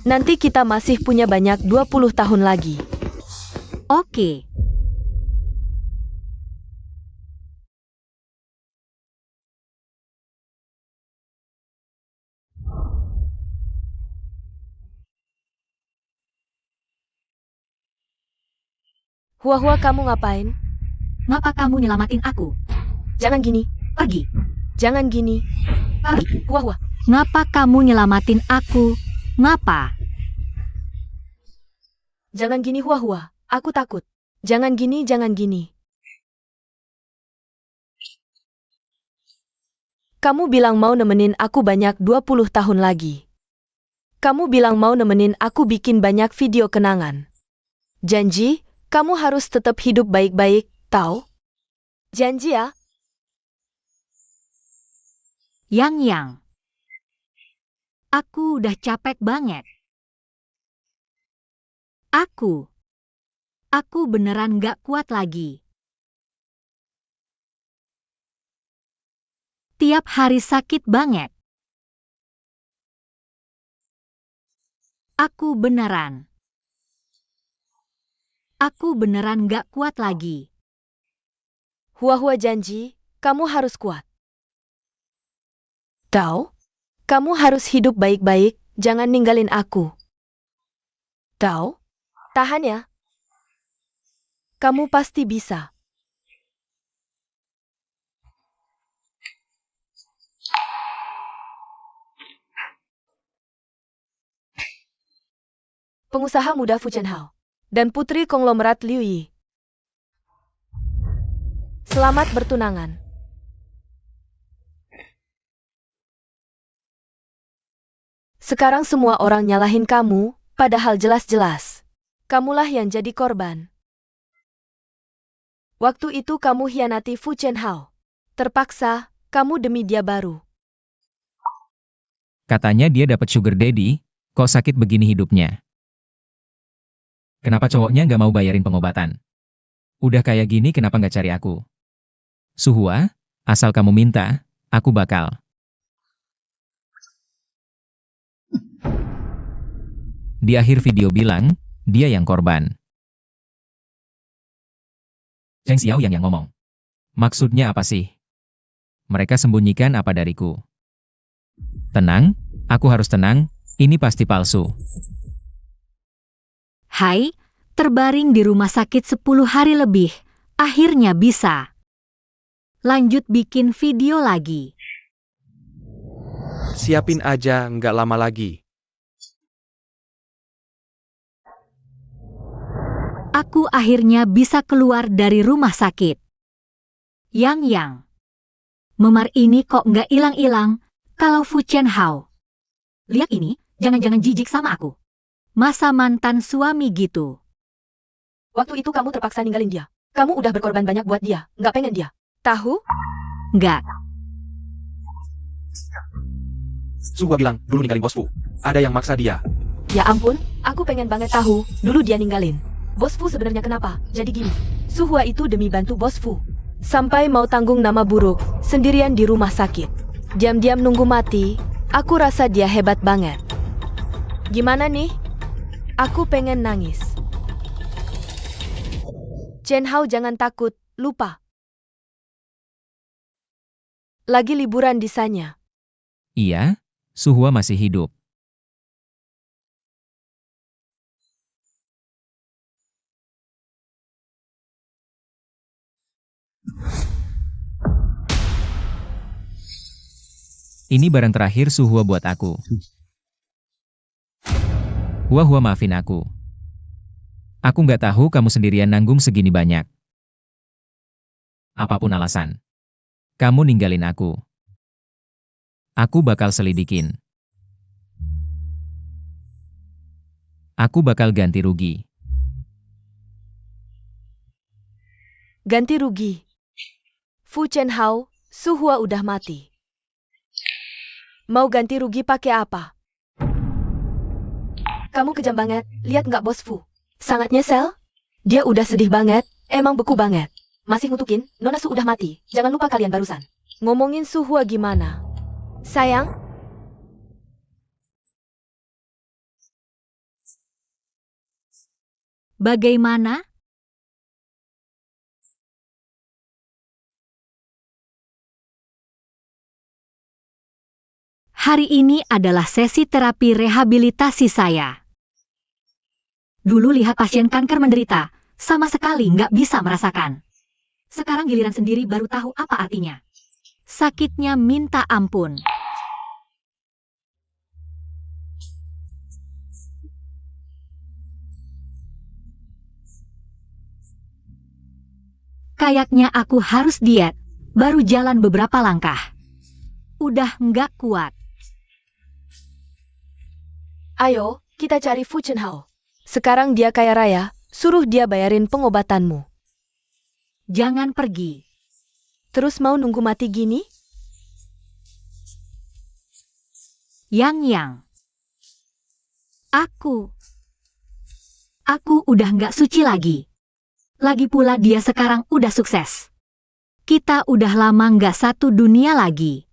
Nanti kita masih punya banyak 20 tahun lagi. Oke. Hua-hua, kamu ngapain? Ngapa kamu nyelamatin aku? Jangan gini. Pergi. Jangan gini. Pergi. Hua-hua. Ngapa kamu nyelamatin aku? Ngapa? Jangan gini, Hua-hua. Aku takut. Jangan gini, jangan gini. Kamu bilang mau nemenin aku banyak 20 tahun lagi. Kamu bilang mau nemenin aku bikin banyak video kenangan. Janji, kamu harus tetap hidup baik-baik, tahu? Janji ya? Yang. Aku udah capek banget. Aku beneran gak kuat lagi. Tiap hari sakit banget. Aku beneran gak kuat lagi. Hua janji, kamu harus kuat. Dao, kamu harus hidup baik-baik, jangan ninggalin aku. Dao, tahan ya. Kamu pasti bisa. Pengusaha muda Fu Chenhao dan putri konglomerat Liu Yi. Selamat bertunangan. Sekarang semua orang nyalahin kamu, padahal jelas-jelas kamulah yang jadi korban. Waktu itu kamu hianati Fu Chenhao. Terpaksa, kamu demi dia baru. Katanya dia dapat sugar daddy, kok sakit begini hidupnya. Kenapa cowoknya nggak mau bayarin pengobatan? Udah kayak gini kenapa nggak cari aku? Suhua, asal kamu minta, aku bakal. Di akhir video bilang, dia yang korban. Zheng Xiao yang ngomong. Maksudnya apa sih? Mereka sembunyikan apa dariku? Tenang, aku harus tenang, ini pasti palsu. Hai, terbaring di rumah sakit 10 hari lebih. Akhirnya bisa. Lanjut bikin video lagi. Siapin aja, nggak lama lagi. Aku akhirnya bisa keluar dari rumah sakit. Yang. Memar ini kok nggak hilang-hilang, kalau Fu Chenhao. Lihat ini, jangan-jangan jijik sama aku. Masa mantan suami gitu. Waktu itu kamu terpaksa ninggalin dia. Kamu udah berkorban banyak buat dia, nggak pengen dia. Tahu? Nggak. Suhua bilang, dulu ninggalin bos Fu. Ada yang maksa dia. Ya ampun, aku pengen banget tahu, dulu dia ninggalin. Bos Fu sebenarnya kenapa? Jadi gini, Suhua itu demi bantu bos Fu. Sampai mau tanggung nama buruk, sendirian di rumah sakit. Diam-diam nunggu mati, aku rasa dia hebat banget. Gimana nih? Aku pengen nangis. Chenhao jangan takut, lupa. Lagi liburan di sana. Iya, Suhua masih hidup. Ini barang terakhir Suhua buat aku. Hua maafin aku. Aku nggak tahu kamu sendirian nanggung segini banyak. Apapun alasan. Kamu ninggalin aku. Aku bakal selidikin. Aku bakal ganti rugi. Ganti rugi. Fu Chenhao, Suhua udah mati. Mau ganti rugi pakai apa? Kamu kejam banget, lihat nggak bos Fu? Sangat nyesel. Dia udah sedih banget, emang beku banget. Masih ngutukin, Nona Su udah mati. Jangan lupa kalian barusan. Ngomongin Suhua gimana? Sayang? Bagaimana? Hari ini adalah sesi terapi rehabilitasi saya. Dulu lihat pasien kanker menderita, sama sekali nggak bisa merasakan. Sekarang giliran sendiri baru tahu apa artinya. Sakitnya minta ampun. Kayaknya aku harus diet, baru jalan beberapa langkah. Udah nggak kuat. Ayo, kita cari Fu Chenhao. Sekarang dia kaya raya, suruh dia bayarin pengobatanmu. Jangan pergi. Terus mau nunggu mati gini? Yang. Aku udah nggak suci lagi. Lagi pula dia sekarang udah sukses. Kita udah lama nggak satu dunia lagi.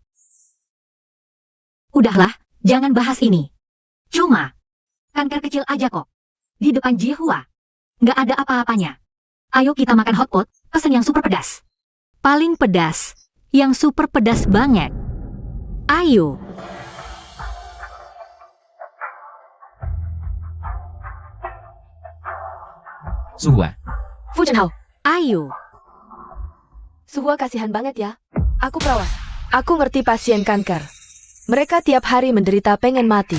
Udahlah, jangan bahas ini. Cuma, kanker kecil aja kok. Di depan Jihua. Nggak ada apa-apanya. Ayo kita makan hotpot, pesen yang super pedas. Paling pedas. Yang super pedas banget. Ayo. Suhua, Fu Chenhao, Ayo. Suhua kasihan banget ya. Aku perawat. Aku ngerti pasien kanker. Mereka tiap hari menderita pengen mati.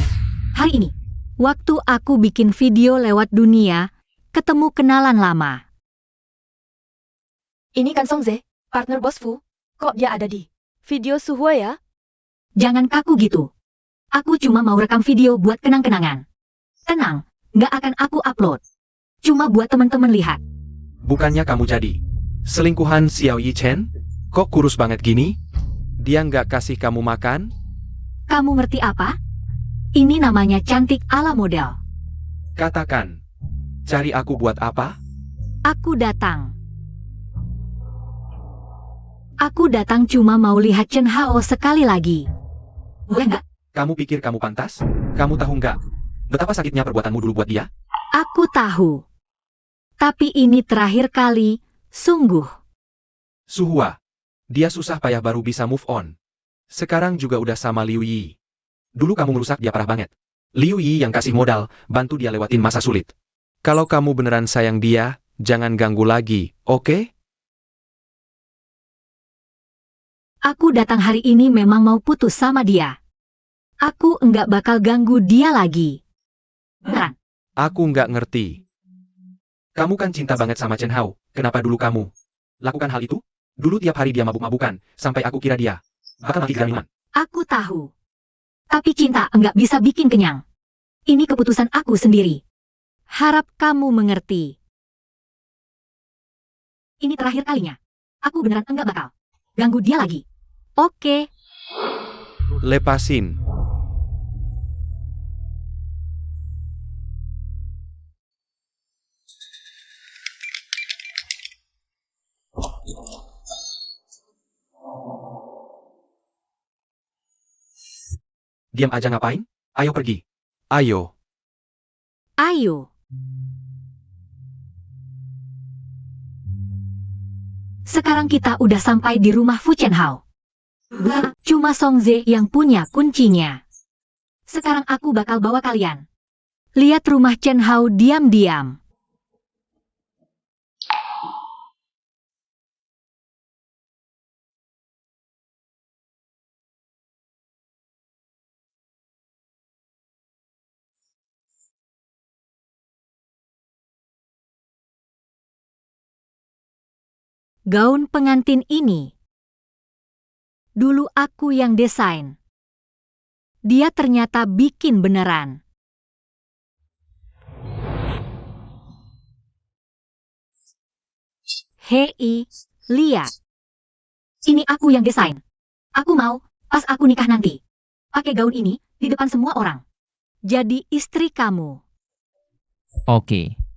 Hari ini, waktu aku bikin video lewat dunia, ketemu kenalan lama. Ini kan Songze, partner bos Fu. Kok dia ada di video Suhua ya? Jangan kaku gitu. Aku cuma mau rekam video buat kenang-kenangan. Tenang, nggak akan aku upload. Cuma buat teman-teman lihat. Bukannya kamu jadi selingkuhan Xiao Yi Chen? Kok kurus banget gini? Dia nggak kasih kamu makan? Kamu ngerti apa? Ini namanya cantik ala model. Katakan. Cari aku buat apa? Aku datang. Aku datang cuma mau lihat Chen Hao sekali lagi. Boleh nggak? Kamu pikir kamu pantas? Kamu tahu nggak betapa sakitnya perbuatanmu dulu buat dia? Aku tahu. Tapi ini terakhir kali, sungguh. Suhua. Dia susah payah baru bisa move on. Sekarang juga udah sama Liu Yi. Dulu kamu merusak dia parah banget. Liu Yi yang kasih modal, bantu dia lewatin masa sulit. Kalau kamu beneran sayang dia, jangan ganggu lagi, oke? Aku datang hari ini memang mau putus sama dia. Aku enggak bakal ganggu dia lagi. Beneran. Aku nggak ngerti. Kamu kan cinta banget sama Chen Hao, kenapa dulu kamu lakukan hal itu? Dulu tiap hari dia mabuk-mabukan, sampai aku kira dia bakal mati gara minuman. Aku tahu. Tapi cinta enggak bisa bikin kenyang. Ini keputusan aku sendiri. Harap kamu mengerti. Ini terakhir kalinya. Aku beneran enggak bakal ganggu dia lagi. Oke. Lepasin. Diam aja ngapain? Ayo pergi. Ayo. Ayo. Sekarang kita udah sampai di rumah Fu Chenhao. Cuma Songze yang punya kuncinya. Sekarang aku bakal bawa kalian. Lihat rumah Chenhao diam-diam. Gaun pengantin ini. Dulu aku yang desain. Dia ternyata bikin beneran. Hei, lihat. Ini aku yang desain. Aku mau, pas aku nikah nanti, pakai gaun ini di depan semua orang. Jadi istri kamu. oke.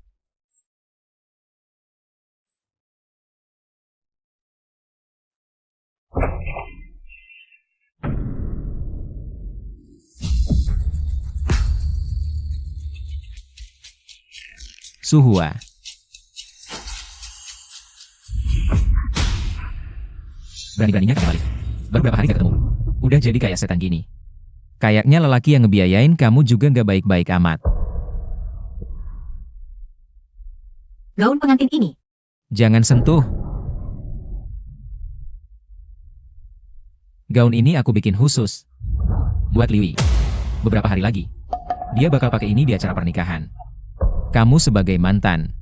Suhua. Berani-beraninya kamu balik. Baru berapa hari gak ketemu. Udah jadi kayak setan gini. Kayaknya lelaki yang ngebiayain kamu juga gak baik-baik amat. Gaun pengantin ini. Jangan sentuh. Gaun ini aku bikin khusus. Buat Liwi. Beberapa hari lagi. Dia bakal pakai ini di acara pernikahan. Kamu sebagai mantan.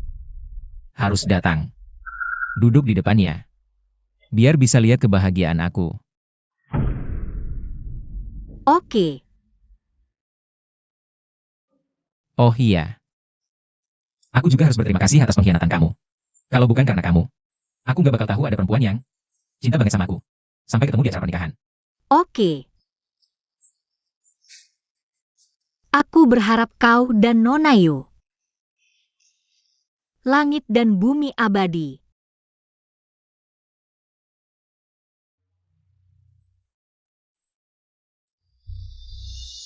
Harus datang. Duduk di depannya. Biar bisa lihat kebahagiaan aku. Oke. Oh iya. Aku juga harus berterima kasih atas pengkhianatan kamu. Kalau bukan karena kamu, aku gak bakal tahu ada perempuan yang cinta banget sama aku. Sampai ketemu di acara pernikahan. Oke. Aku berharap kau dan Nona Yu. Langit dan bumi abadi.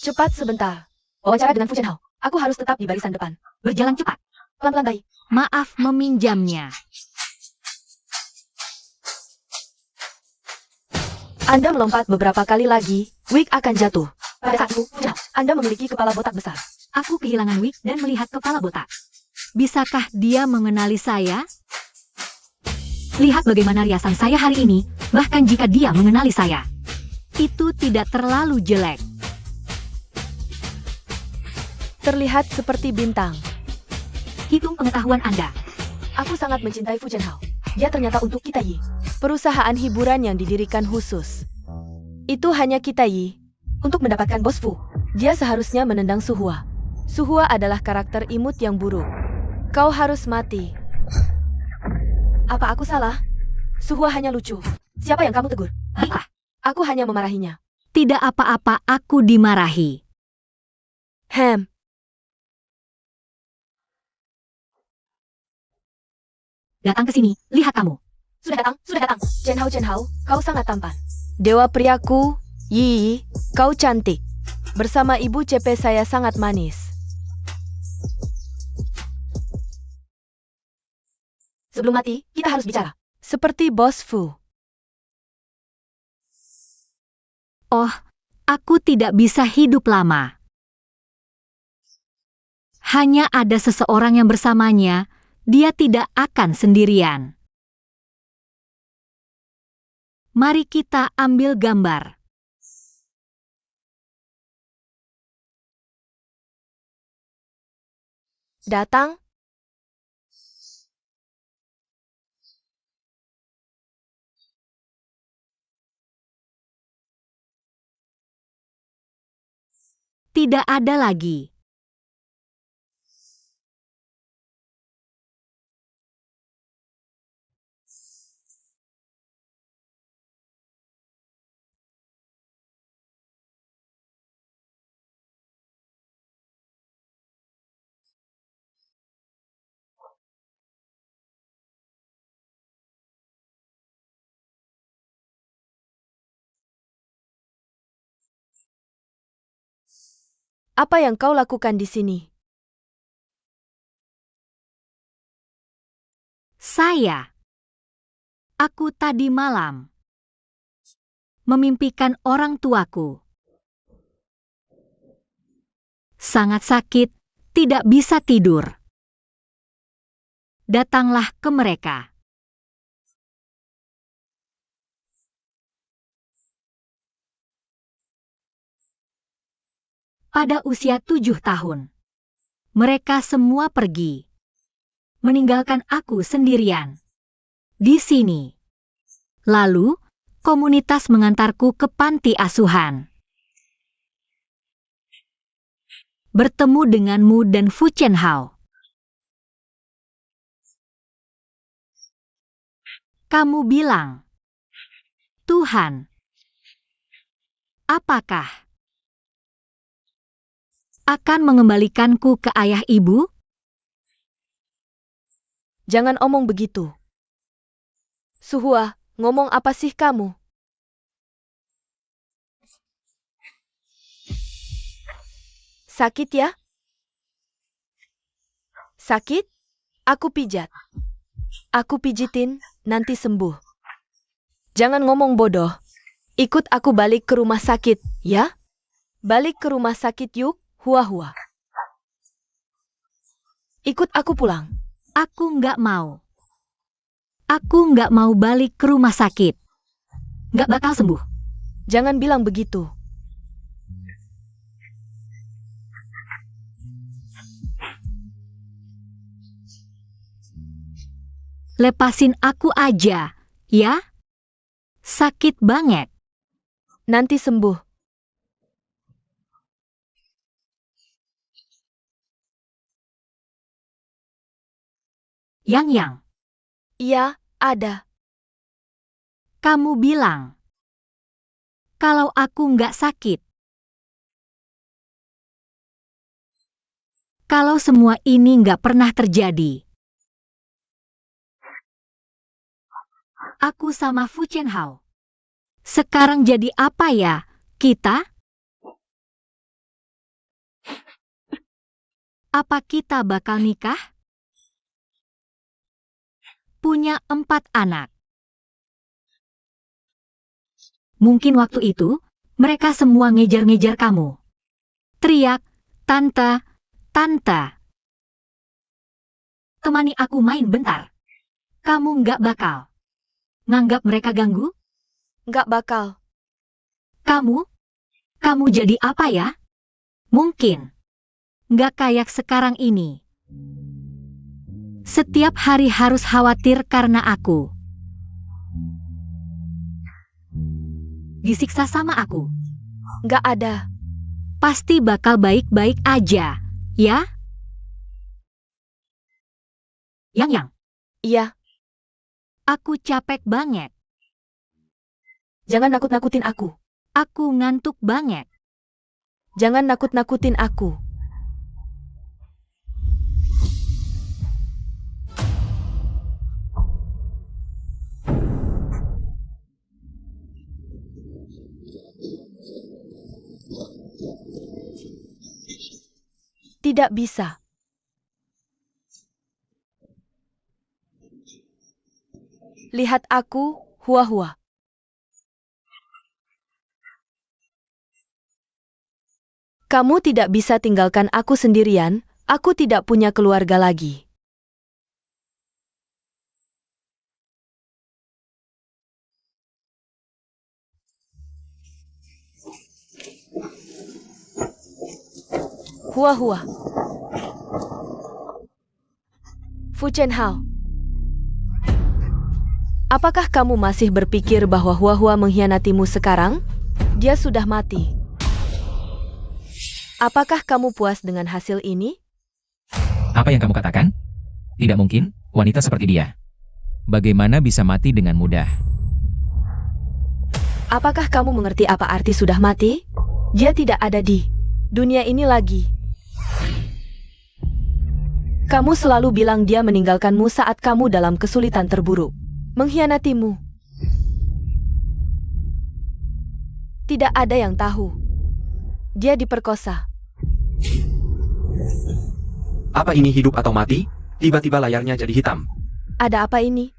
Cepat sebentar. Wawancara dengan Fu Zhenhao. Aku harus tetap di barisan depan. Berjalan cepat. Pelan-pelan baik. Maaf meminjamnya. Anda melompat beberapa kali lagi, wig akan jatuh. Pada saat itu, Fu Zhenhao, Anda memiliki kepala botak besar. Aku kehilangan wig dan melihat kepala botak. Bisakah dia mengenali saya? Lihat bagaimana riasan saya hari ini, bahkan jika dia mengenali saya. Itu tidak terlalu jelek. Terlihat seperti bintang. Hitung pengetahuan Anda. Aku sangat mencintai Fu Zhenhao. Dia ternyata untuk kita Yi. Perusahaan hiburan yang didirikan khusus. Itu hanya kita Yi. Untuk mendapatkan bos Fu, dia seharusnya menendang Suhua. Suhua adalah karakter imut yang buruk. Kau harus mati. Apa aku salah? Suhua hanya lucu. Siapa yang kamu tegur? Baiklah, Aku hanya memarahinya. tidak apa-apa aku dimarahi. Hem. Datang ke sini, lihat kamu. Sudah datang, sudah datang. Zhenhao, kau sangat tampan. Dewa priaku, Yi, kau cantik. Bersama ibu CP saya sangat manis. Sebelum mati, kita harus bicara. Seperti bos Fu. Oh, aku tidak bisa hidup lama. Hanya ada seseorang yang bersamanya, dia tidak akan sendirian. Mari kita ambil gambar. Datang. Tidak ada lagi. Apa yang kau lakukan di sini? Aku tadi malam memimpikan orang tuaku. Sangat sakit, tidak bisa tidur. Datanglah ke mereka. Pada usia 7 tahun, mereka semua pergi, meninggalkan aku sendirian di sini. Lalu, komunitas mengantarku ke panti asuhan. Bertemu denganmu dan Fu Zhenhao. Kamu bilang, Tuhan, apakah akan mengembalikanku ke ayah ibu? Jangan omong begitu. Suhua, ngomong apa sih kamu? Sakit ya? Sakit? Aku pijat. Aku pijitin, nanti sembuh. Jangan ngomong bodoh. Ikut aku balik ke rumah sakit, ya? Balik ke rumah sakit yuk, Hua-hua. Ikut aku pulang. Aku nggak mau. Aku nggak mau balik ke rumah sakit. Nggak bakal sembuh. Jangan bilang begitu. Lepasin aku aja, ya? Sakit banget. Nanti sembuh. Yang. Iya, ada. Kamu bilang, kalau aku nggak sakit. Kalau semua ini nggak pernah terjadi. Aku sama Fu Chenhao. Sekarang jadi apa ya, kita? Apa kita bakal nikah? Punya 4 anak. Mungkin waktu itu, mereka semua ngejar-ngejar kamu. Teriak, "Tante, tante. Temani aku main bentar." Kamu nggak bakal nganggap mereka ganggu? Nggak bakal. Kamu jadi apa ya? Mungkin nggak kayak sekarang ini. Setiap hari harus khawatir karena aku. Disiksa sama aku. Nggak ada. Pasti bakal baik-baik aja, ya? Yang. Iya, Aku capek banget. jangan nakut-nakutin aku. Aku ngantuk banget. Jangan nakut-nakutin aku. Tidak bisa. Lihat aku, Hua-Hua. Kamu tidak bisa tinggalkan aku sendirian, aku tidak punya keluarga lagi. Hua-Hua. Fu Chenhao. Apakah kamu masih berpikir bahwa Hua-Hua mengkhianatimu sekarang? Dia sudah mati. Apakah kamu puas dengan hasil ini? Apa yang kamu katakan? Tidak mungkin, wanita seperti dia. Bagaimana bisa mati dengan mudah? Apakah kamu mengerti apa arti sudah mati? Dia tidak ada di dunia ini lagi. Kamu selalu bilang dia meninggalkanmu saat kamu dalam kesulitan terburuk. Mengkhianatimu. Tidak ada yang tahu. Dia diperkosa. Apa ini hidup atau mati? Tiba-tiba layarnya jadi hitam. Ada apa ini?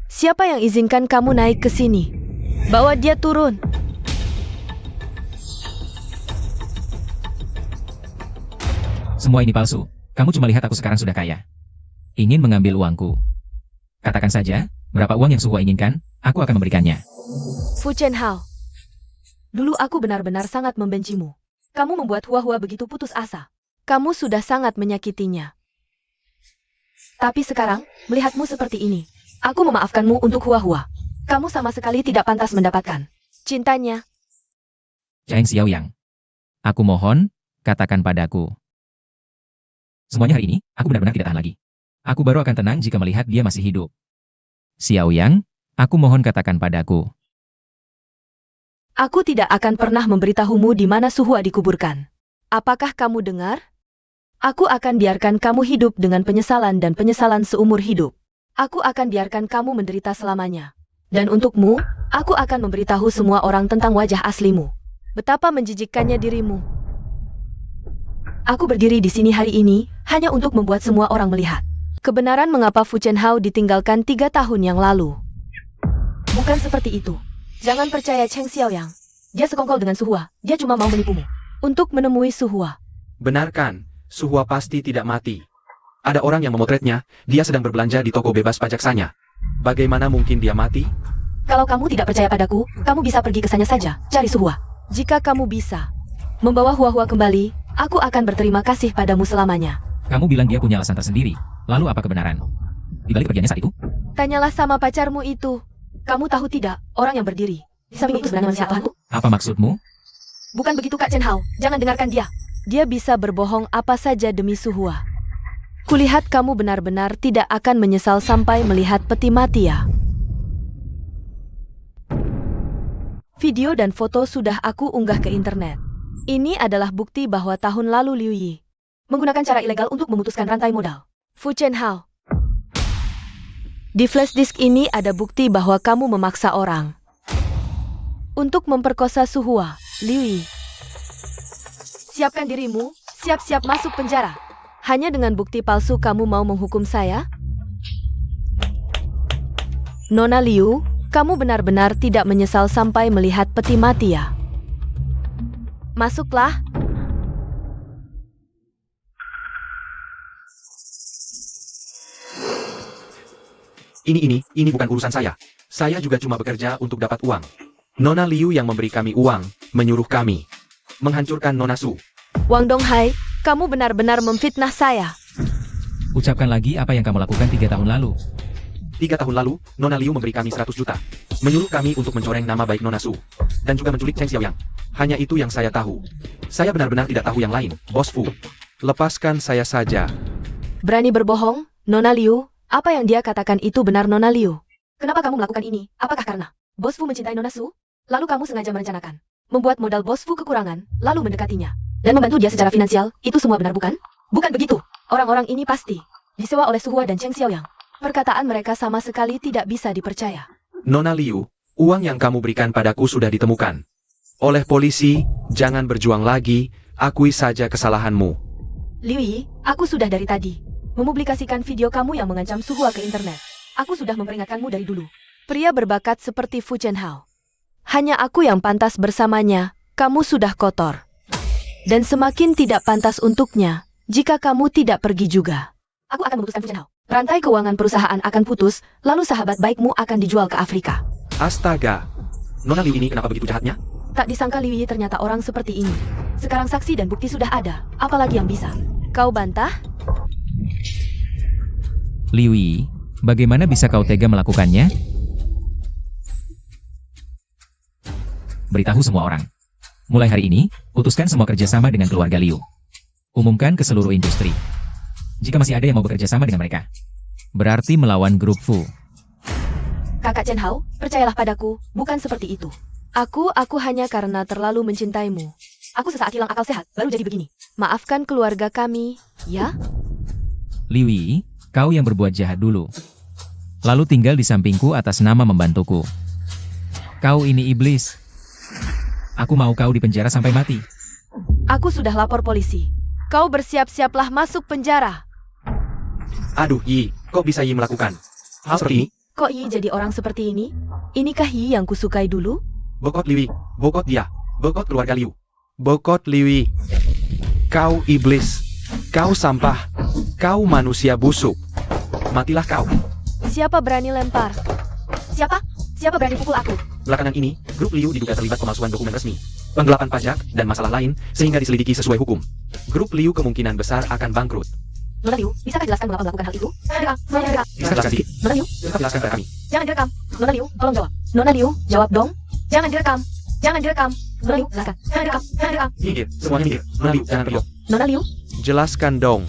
Siapa yang izinkan kamu naik ke sini? Bawa dia turun. Semua ini palsu. Kamu cuma lihat aku sekarang sudah kaya. Ingin mengambil uangku. Katakan saja, berapa uang yang Suhua inginkan, aku akan memberikannya. Fu Chenhao. Dulu aku benar-benar sangat membencimu. Kamu membuat Hua-Hua begitu putus asa. Kamu sudah sangat menyakitinya. Tapi sekarang, melihatmu seperti ini, aku memaafkanmu untuk Hua-Hua. Kamu sama sekali tidak pantas mendapatkan cintanya. Cheng Xiaoyang. Aku mohon, katakan padaku. Semuanya hari ini, aku benar-benar tidak tahan lagi. Aku baru akan tenang jika melihat dia masih hidup. Xiaoyang, aku mohon katakan padaku. Aku tidak akan pernah memberitahumu di mana Suhua dikuburkan. Apakah kamu dengar? Aku akan biarkan kamu hidup dengan penyesalan dan penyesalan seumur hidup. Aku akan biarkan kamu menderita selamanya. Dan untukmu, aku akan memberitahu semua orang tentang wajah aslimu. Betapa menjijikkannya dirimu. Aku berdiri di sini hari ini, hanya untuk membuat semua orang melihat kebenaran mengapa Fu Chenhao ditinggalkan 3 tahun yang lalu. Bukan seperti itu. Jangan percaya Cheng Xiaoyang. Dia sekongkol dengan Suhua. Dia cuma mau menipumu. Untuk menemui Suhua. Benarkan, Suhua pasti tidak mati. Ada orang yang memotretnya, dia sedang berbelanja di toko bebas pajak Sanya. Bagaimana mungkin dia mati? Kalau kamu tidak percaya padaku, kamu bisa pergi ke sana saja, cari Suhua. Jika kamu bisa membawa Hua-Hua kembali, aku akan berterima kasih padamu selamanya. Kamu bilang dia punya alasan tersendiri. Lalu apa kebenaran? Di balik pergiannya saat itu? Tanyalah sama pacarmu itu. Kamu tahu tidak, orang yang berdiri di samping itu sebenarnya manusia Tuhanku? Apa maksudmu? Bukan begitu Kak Chenhao, jangan dengarkan dia. Dia bisa berbohong apa saja demi Suhua. Kulihat kamu benar-benar tidak akan menyesal sampai melihat peti mati ya. Video dan foto sudah aku unggah ke internet. Ini adalah bukti bahwa tahun lalu Liu Yi menggunakan cara ilegal untuk memutuskan rantai modal. Fu Chen Hao. Di flash disk ini ada bukti bahwa kamu memaksa orang untuk memperkosa Suhua, Liu Yi. Siapkan dirimu, siap-siap masuk penjara. Hanya dengan bukti palsu kamu mau menghukum saya? Nona Liu, kamu benar-benar tidak menyesal sampai melihat peti mati ya? Masuklah. Ini bukan urusan saya. Saya juga cuma bekerja untuk dapat uang. Nona Liu yang memberi kami uang, menyuruh kami menghancurkan Nona Su. Wang Donghai, kamu benar-benar memfitnah saya. Ucapkan lagi apa yang kamu lakukan 3 tahun lalu. 3 tahun lalu, Nona Liu memberi kami 100 juta. Menyuruh kami untuk mencoreng nama baik Nona Su. Dan juga menculik Cheng Xiaoyang. Hanya itu yang saya tahu. Saya benar-benar tidak tahu yang lain, Bos Fu. Lepaskan saya saja. Berani berbohong, Nona Liu? Apa yang dia katakan itu benar, Nona Liu? Kenapa kamu melakukan ini? Apakah karena Bos Fu mencintai Nona Su? Lalu kamu sengaja merencanakan membuat modal Bos Fu kekurangan, lalu mendekatinya dan membantu dia secara finansial. Itu semua benar, bukan? Bukan begitu. Orang-orang ini pasti disewa oleh Suhua dan Cheng Xiaoyang. Perkataan mereka sama sekali tidak bisa dipercaya. Nona Liu, uang yang kamu berikan padaku sudah ditemukan oleh polisi. Jangan berjuang lagi, akui saja kesalahanmu. Liu Yi, aku sudah dari tadi mempublikasikan video kamu yang mengancam Suhua ke internet. Aku sudah memperingatkanmu dari dulu. Pria berbakat seperti Fu Chen Hao. Hanya aku yang pantas bersamanya. Kamu sudah kotor. Dan semakin tidak pantas untuknya jika kamu tidak pergi juga. Aku akan memutuskan Fu Chen Hao. Rantai keuangan perusahaan akan putus, lalu sahabat baikmu akan dijual ke Afrika. Astaga. Nona Liu ini kenapa begitu jahatnya? Tak disangka Liu Yi ternyata orang seperti ini. Sekarang saksi dan bukti sudah ada. Apalagi yang bisa kau bantah? Liu Yi, bagaimana bisa kau tega melakukannya? Beritahu semua orang. Mulai hari ini, putuskan semua kerjasama dengan keluarga Liu. Umumkan ke seluruh industri. Jika masih ada yang mau bekerja sama dengan mereka, berarti melawan grup Fu. Kakak Chen Hao, percayalah padaku, bukan seperti itu. Aku hanya karena terlalu mencintaimu. Aku sesaat hilang akal sehat, baru jadi begini. Maafkan keluarga kami, ya? Liu Yi, kau yang berbuat jahat dulu. Lalu tinggal di sampingku atas nama membantuku. Kau ini iblis. Aku mau kau di penjara sampai mati. Aku sudah lapor polisi. Kau bersiap-siaplah masuk penjara. Aduh, Yi, kok bisa Yi melakukan hal seperti ini? Kok Yi jadi orang seperti ini? Inikah Yi yang kusukai dulu? Bokot Liu Yi, bokot dia, bokot keluarga Liu. Bokot Liu Yi. Kau iblis. Kau sampah. Kau manusia busuk. Matilah kau. Siapa berani lempar? Siapa? Siapa berani pukul aku? Belakangan ini, grup Liu diduga terlibat pemalsuan dokumen resmi, penggelapan pajak, dan masalah lain, sehingga diselidiki sesuai hukum. Grup Liu kemungkinan besar akan bangkrut. Nona Liu, bisakah jelaskan mengapa melakukan hal itu? Direkam, semuanya direkam. Bisa jelaskan sedikit? Nona Liu, Cepat jelaskan pada kami. jangan direkam. Nona Liu, tolong jawab. Nona Liu, jawab dong. Jangan direkam. Jangan direkam. Nona Liu, jelaskan. Jangan direkam. Jangan direkam. Minggir, semuanya minggir. Nona Liu, jangan pergi. Nona Liu, Jelaskan dong.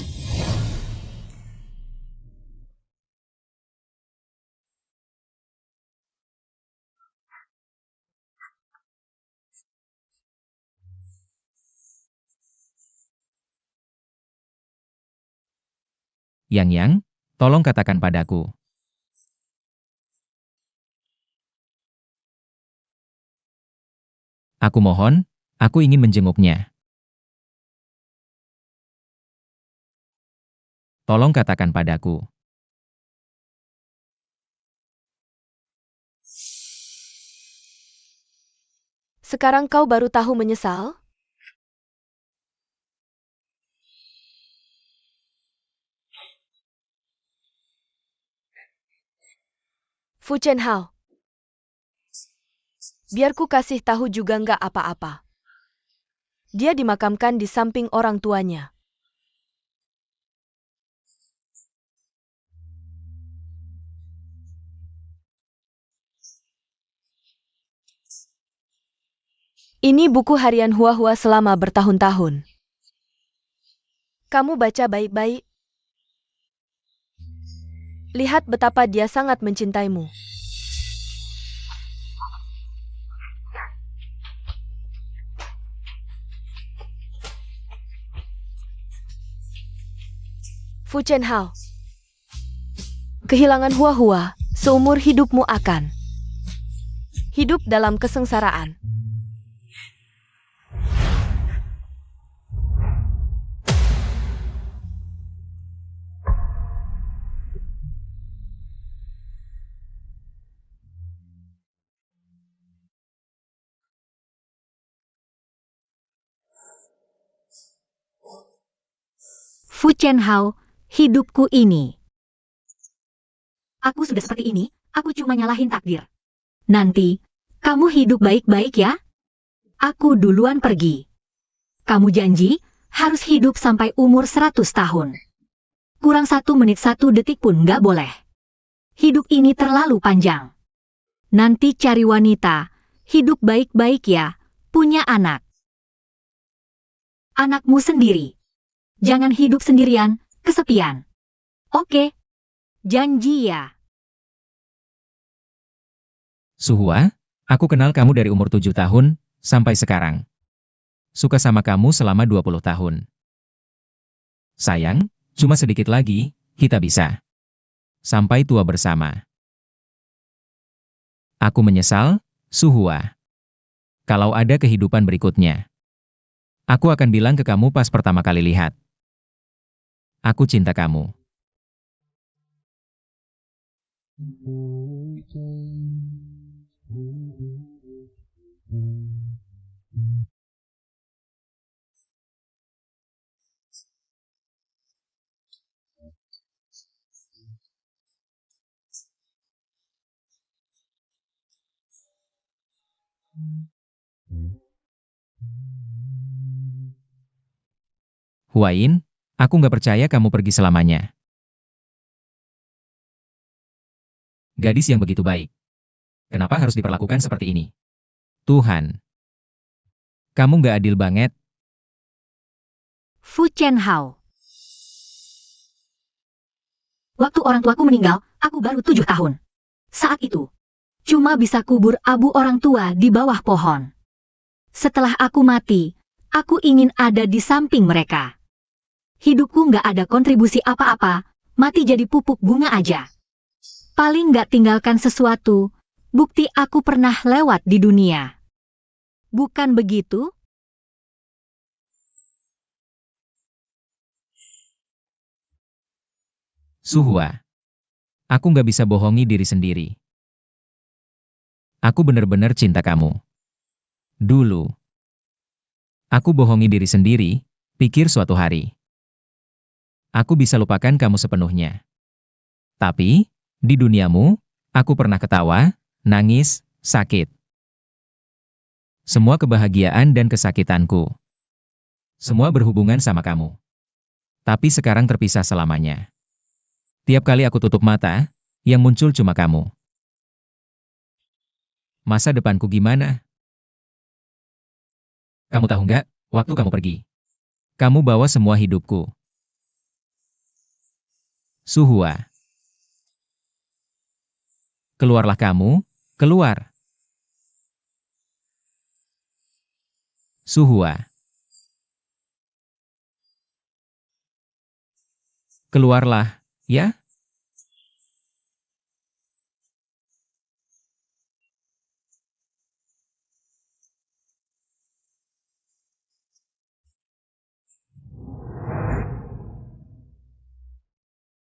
Yang, tolong katakan padaku. Aku mohon, aku ingin menjenguknya. Tolong katakan padaku. sekarang kau baru tahu menyesal? Fu Chen Hao. Biar ku kasih tahu juga nggak apa-apa. Dia dimakamkan di samping orang tuanya. Ini buku harian Hua-Hua selama bertahun-tahun. Kamu baca baik-baik. Lihat betapa dia sangat mencintaimu. Fu Chen Hao. Kehilangan Hua-Hua, seumur hidupmu akan hidup dalam kesengsaraan. Fu Chen Hao, hidupku ini. Aku sudah seperti ini, aku cuma nyalahin takdir. Nanti, kamu hidup baik-baik ya? Aku duluan pergi. Kamu janji, harus hidup sampai umur 100 tahun. Kurang 1 menit 1 detik pun nggak boleh. Hidup ini terlalu panjang. Nanti cari wanita, hidup baik-baik ya, punya anak. Anakmu sendiri. Jangan hidup sendirian, kesepian. Oke. Janji ya. Suhua, aku kenal kamu dari umur 7 tahun, sampai sekarang. Suka sama kamu selama 20 tahun. Sayang, cuma sedikit lagi, kita bisa. Sampai tua bersama. Aku menyesal, Suhua. Kalau ada kehidupan berikutnya. Aku akan bilang ke kamu pas pertama kali lihat. Aku cinta kamu. Huain, aku nggak percaya kamu pergi selamanya. Gadis yang begitu baik. Kenapa harus diperlakukan seperti ini? Tuhan. Kamu nggak adil banget. Fu Chen Hao. Waktu orang tuaku meninggal, aku baru 7 tahun. Saat itu, cuma bisa kubur abu orang tua di bawah pohon. Setelah aku mati, aku ingin ada di samping mereka. Hidupku nggak ada kontribusi apa-apa, mati jadi pupuk bunga aja. Paling nggak tinggalkan sesuatu, bukti aku pernah lewat di dunia. Bukan begitu? Suhua. Aku nggak bisa bohongi diri sendiri. Aku benar-benar cinta kamu. Dulu. Aku bohongi diri sendiri, pikir suatu hari. Aku bisa lupakan kamu sepenuhnya. Tapi, di duniamu, aku pernah ketawa, nangis, sakit. Semua kebahagiaan dan kesakitanku. Semua berhubungan sama kamu. Tapi sekarang terpisah selamanya. Tiap kali aku tutup mata, yang muncul cuma kamu. Masa depanku gimana? Kamu tahu nggak, waktu kamu pergi. Kamu bawa semua hidupku. Suhua. Keluarlah kamu, keluar. Suhua. Keluarlah, ya?